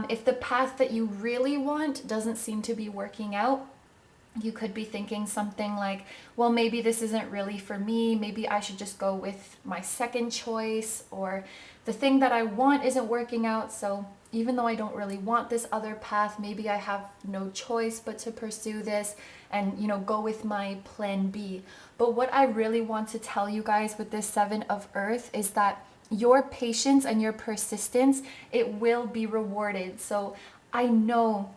If the path that you really want doesn't seem to be working out, you could be thinking something like, well, maybe this isn't really for me. Maybe I should just go with my second choice, or the thing that I want isn't working out. So even though I don't really want this other path, maybe I have no choice but to pursue this and, go with my plan B. But what I really want to tell you guys with this Seven of Earth is that your patience and your persistence, it will be rewarded. So I know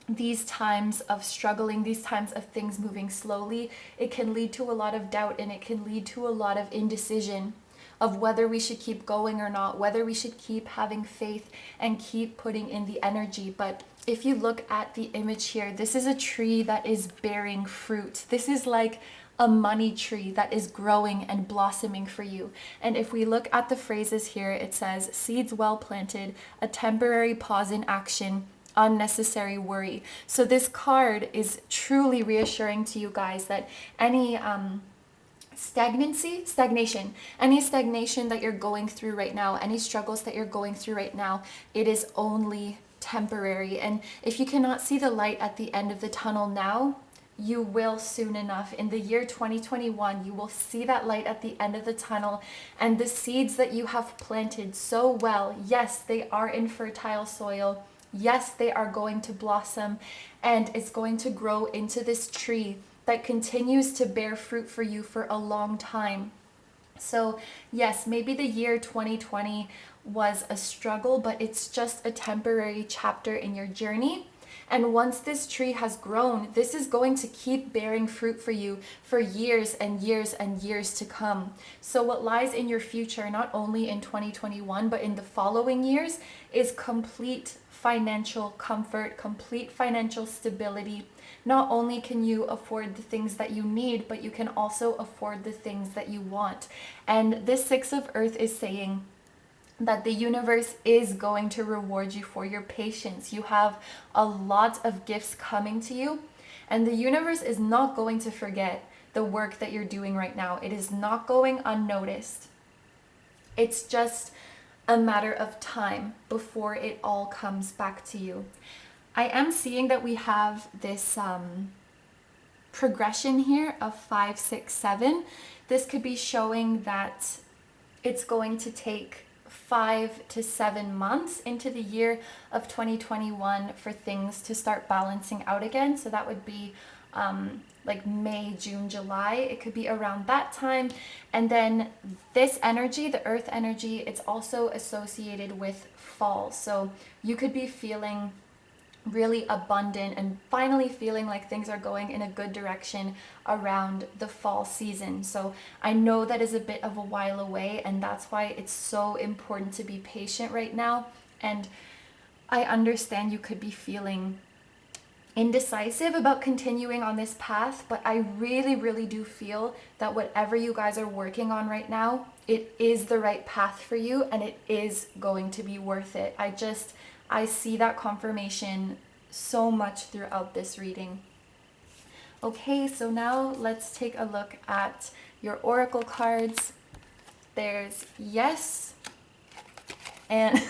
these times of struggling, these times of things moving slowly, it can lead to a lot of doubt and it can lead to a lot of indecision of whether we should keep going or not, whether we should keep having faith and keep putting in the energy. But if you look at the image here, this is a tree that is bearing fruit. This is like a money tree that is growing and blossoming for you. And if we look at the phrases here, it says, seeds well planted, a temporary pause in action, unnecessary worry. So this card is truly reassuring to you guys that any stagnation, any stagnation that you're going through right now, any struggles that you're going through right now, it is only temporary. And if you cannot see the light at the end of the tunnel now, you will soon enough. In the year 2021, you will see that light at the end of the tunnel, and the seeds that you have planted so well, yes, they are in fertile soil. Yes, they are going to blossom, and it's going to grow into this tree that continues to bear fruit for you for a long time. So yes, maybe the year 2020 was a struggle, but it's just a temporary chapter in your journey. And once this tree has grown, this is going to keep bearing fruit for you for years and years and years to come. So what lies in your future, not only in 2021, but in the following years, is complete financial comfort, complete financial stability. Not only can you afford the things that you need, but you can also afford the things that you want. And this Six of Earth is saying that the universe is going to reward you for your patience. You have a lot of gifts coming to you, and the universe is not going to forget the work that you're doing right now. It is not going unnoticed. It's just a matter of time before it all comes back to you. I am seeing that we have this progression here of 5, 6, 7. This could be showing that it's going to take 5 to 7 months into the year of 2021 for things to start balancing out again. So that would be like May, June, July. It could be around that time. And then this energy, the earth energy, it's also associated with fall. So you could be feeling really abundant and finally feeling like things are going in a good direction around the fall season. So I know that is a bit of a while away, and that's why it's so important to be patient right now. And I understand you could be feeling indecisive about continuing on this path, but I really, really do feel that whatever you guys are working on right now, it is the right path for you, and it is going to be worth it. I see that confirmation so much throughout this reading. Okay, so now let's take a look at your oracle cards. There's yes, and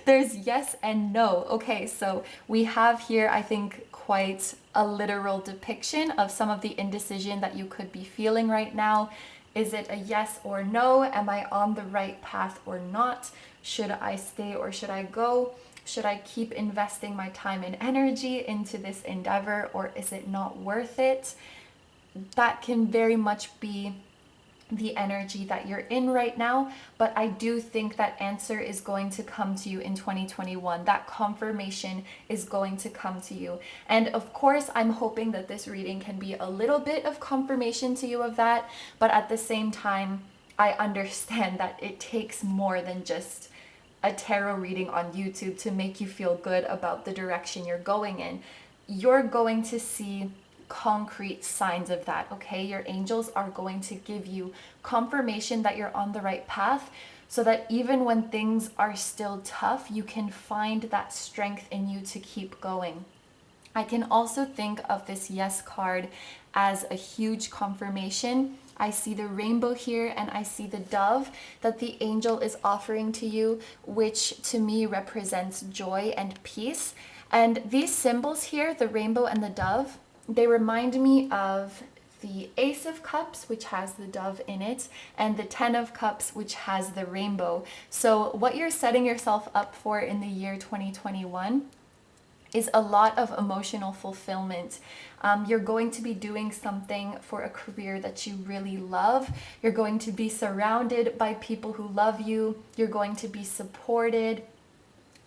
there's yes and no. Okay, so we have here, I think, quite a literal depiction of some of the indecision that you could be feeling right now. Is it a yes or no? Am I on the right path or not? Should I stay or should I go? Should I keep investing my time and energy into this endeavor, or is it not worth it? That can very much be the energy that you're in right now, but I do think that answer is going to come to you in 2021. That confirmation is going to come to you. And of course, I'm hoping that this reading can be a little bit of confirmation to you of that, but at the same time, I understand that it takes more than just a tarot reading on YouTube to make you feel good about the direction you're going in. You're going to see concrete signs of that, okay? Your angels are going to give you confirmation that you're on the right path, so that even when things are still tough, you can find that strength in you to keep going. I can also think of this yes card as a huge confirmation. I see the rainbow here and I see the dove that the angel is offering to you, which to me represents joy and peace. And these symbols here, the rainbow and the dove, they remind me of the Ace of Cups, which has the dove in it, and the Ten of Cups, which has the rainbow. So what you're setting yourself up for in the year 2021 is a lot of emotional fulfillment. You're going to be doing something for a career that you really love. You're going to be surrounded by people who love you. You're going to be supported.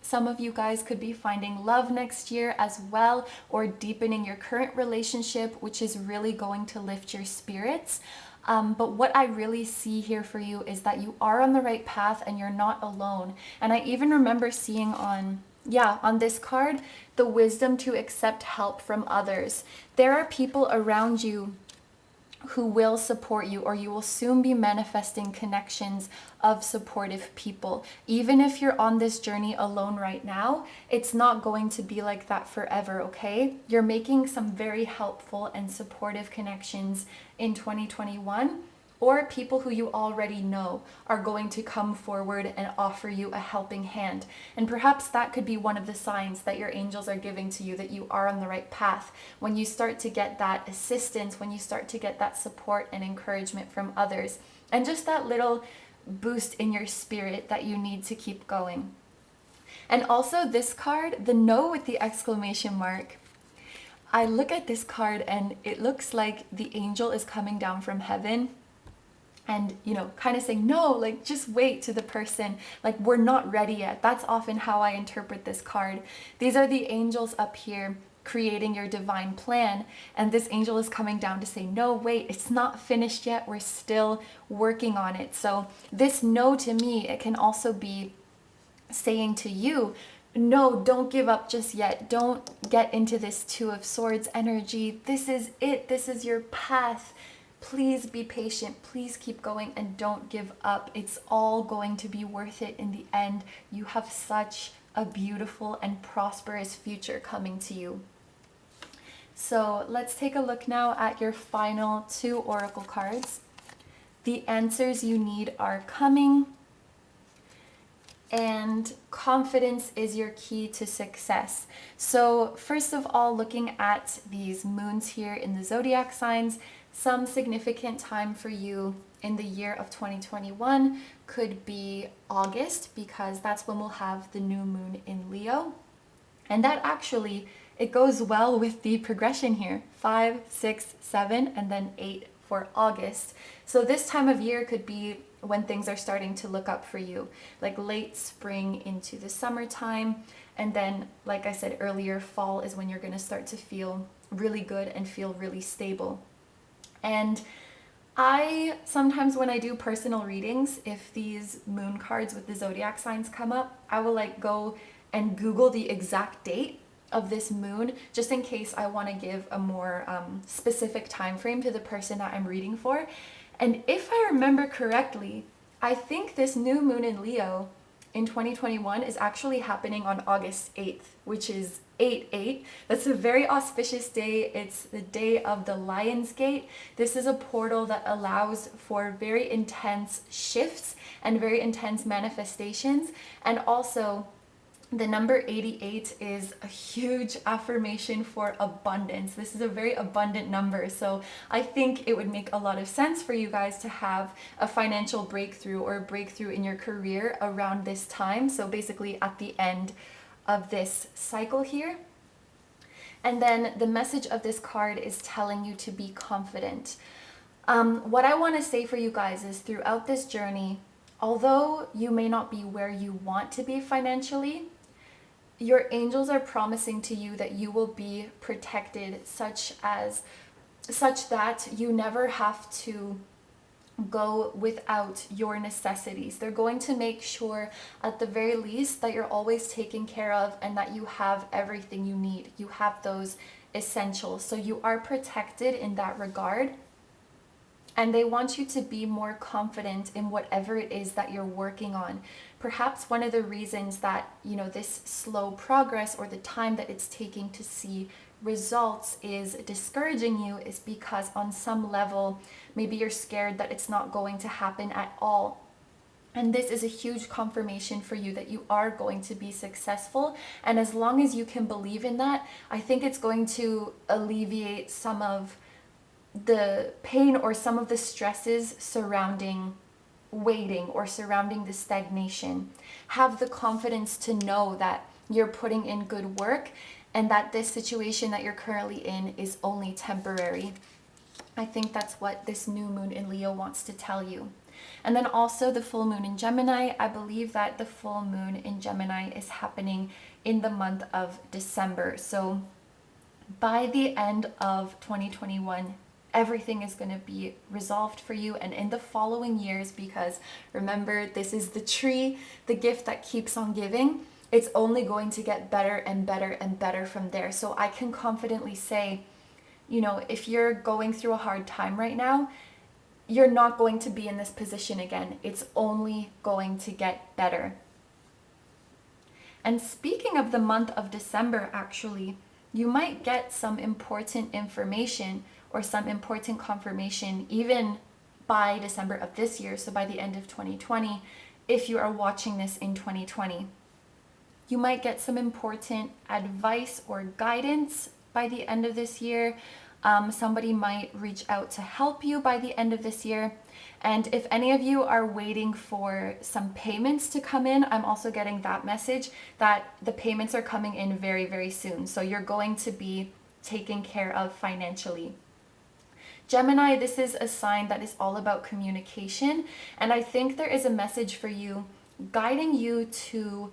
Some of you guys could be finding love next year as well, or deepening your current relationship, which is really going to lift your spirits. But what I really see here for you is that you are on the right path and you're not alone. And I even remember seeing on this card, the wisdom to accept help from others. There are people around you who will support you, or you will soon be manifesting connections of supportive people. Even if you're on this journey alone right now, it's not going to be like that forever, okay? You're making some very helpful and supportive connections in 2021, or people who you already know are going to come forward and offer you a helping hand. And perhaps that could be one of the signs that your angels are giving to you that you are on the right path. When you start to get that assistance, when you start to get that support and encouragement from others, and just that little boost in your spirit that you need to keep going. And also this card, the no with the exclamation mark, I look at this card and it looks like the angel is coming down from heaven and, kind of saying, no, like, just wait to the person, like, we're not ready yet. That's often how I interpret this card. These are the angels up here creating your divine plan, and this angel is coming down to say, no, wait, it's not finished yet. We're still working on it. So this no to me, it can also be saying to you, no, don't give up just yet. Don't get into this Two of Swords energy. This is it. This is your path. Please be patient, please keep going, and don't give up. It's all going to be worth it in the end. You have such a beautiful and prosperous future coming to you. So let's take a look now at your final 2 oracle cards. The answers you need are coming, and confidence is your key to success. So first of all, looking at these moons here in the zodiac signs, some significant time for you in the year of 2021 could be August, because that's when we'll have the new moon in Leo. And that actually, it goes well with the progression here, 5, 6, 7, and then 8 for August. So this time of year could be when things are starting to look up for you, like late spring into the summertime. And then, like I said earlier, fall is when you're going to start to feel really good and feel really stable. And I sometimes, when I do personal readings, if these moon cards with the zodiac signs come up, I will go and Google the exact date of this moon, just in case I want to give a more specific time frame to the person that I'm reading for. And if I remember correctly, I think this new moon in Leo in 2021 is actually happening on August 8th, which is 8/8. That's a very auspicious day. It's the day of the Lion's Gate. This is a portal that allows for very intense shifts and very intense manifestations. And also, the number 88 is a huge affirmation for abundance. This is a very abundant number. So I think it would make a lot of sense for you guys to have a financial breakthrough or a breakthrough in your career around this time. So basically at the end of this cycle here. And then the message of this card is telling you to be confident. What I want to say for you guys is, throughout this journey, although you may not be where you want to be financially, your angels are promising to you that you will be protected such that you never have to go without your necessities. They're going to make sure, at the very least, that you're always taken care of and that you have everything you need. You have those essentials. So you are protected in that regard. and they want you to be more confident in whatever it is that you're working on. Perhaps one of the reasons that, you know, this slow progress or the time that it's taking to see results is discouraging you is because on some level, maybe you're scared that it's not going to happen at all. And this is a huge confirmation for you that you are going to be successful. And as long as you can believe in that, I think it's going to alleviate some of the pain or some of the stresses surrounding waiting or surrounding the stagnation. Have the confidence to know that you're putting in good work and that this situation that you're currently in is only temporary. I think that's what this new moon in Leo wants to tell you. And then also the full moon in Gemini. I believe that the full moon in Gemini is happening in the month of December. So by the end of 2021, everything is going to be resolved for you and in the following years, because remember, this is the tree, the gift that keeps on giving. It's only going to get better and better and better from there. So I can confidently say, you know, if you're going through a hard time right now, you're not going to be in this position again. It's only going to get better. And speaking of the month of December, actually, you might get some important information or some important confirmation even by December of this year, so by the end of 2020, if you are watching this in 2020. You might get some important advice or guidance by the end of this year. Somebody might reach out to help you by the end of this year. And if any of you are waiting for some payments to come in, I'm also getting that message that the payments are coming in very, very soon. So you're going to be taken care of financially. Gemini, this is a sign that is all about communication. And I think there is a message for you guiding you to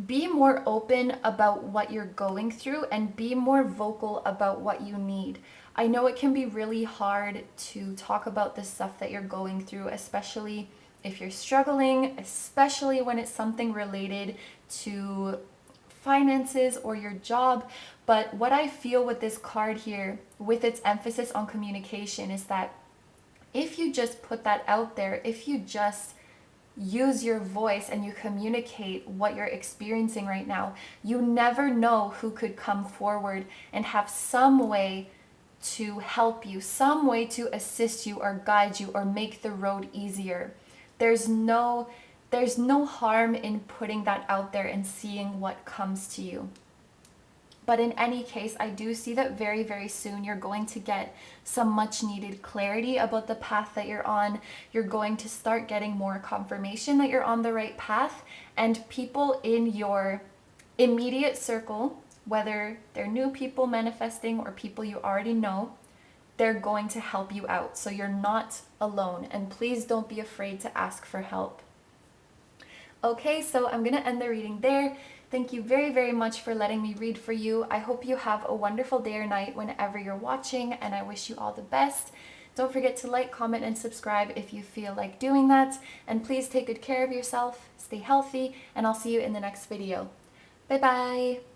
be more open about what you're going through and be more vocal about what you need. I know it can be really hard to talk about the stuff that you're going through, especially if you're struggling, especially when it's something related to finances or your job. But what I feel with this card here, with its emphasis on communication, is that if you just put that out there, if you just use your voice and you communicate what you're experiencing right now, you never know who could come forward and have some way to help you, some way to assist you or guide you or make the road easier. There's no harm in putting that out there and seeing what comes to you. But in any case, I do see that very, very soon you're going to get some much needed clarity about the path that you're on. You're going to start getting more confirmation that you're on the right path, and people in your immediate circle, whether they're new people manifesting or people you already know, they're going to help you out. So you're not alone, and please don't be afraid to ask for help. Okay, so I'm going to end the reading there. Thank you very, very much for letting me read for you. I hope you have a wonderful day or night whenever you're watching, and I wish you all the best. Don't forget to like, comment, and subscribe if you feel like doing that. And please take good care of yourself, stay healthy, and I'll see you in the next video. Bye-bye.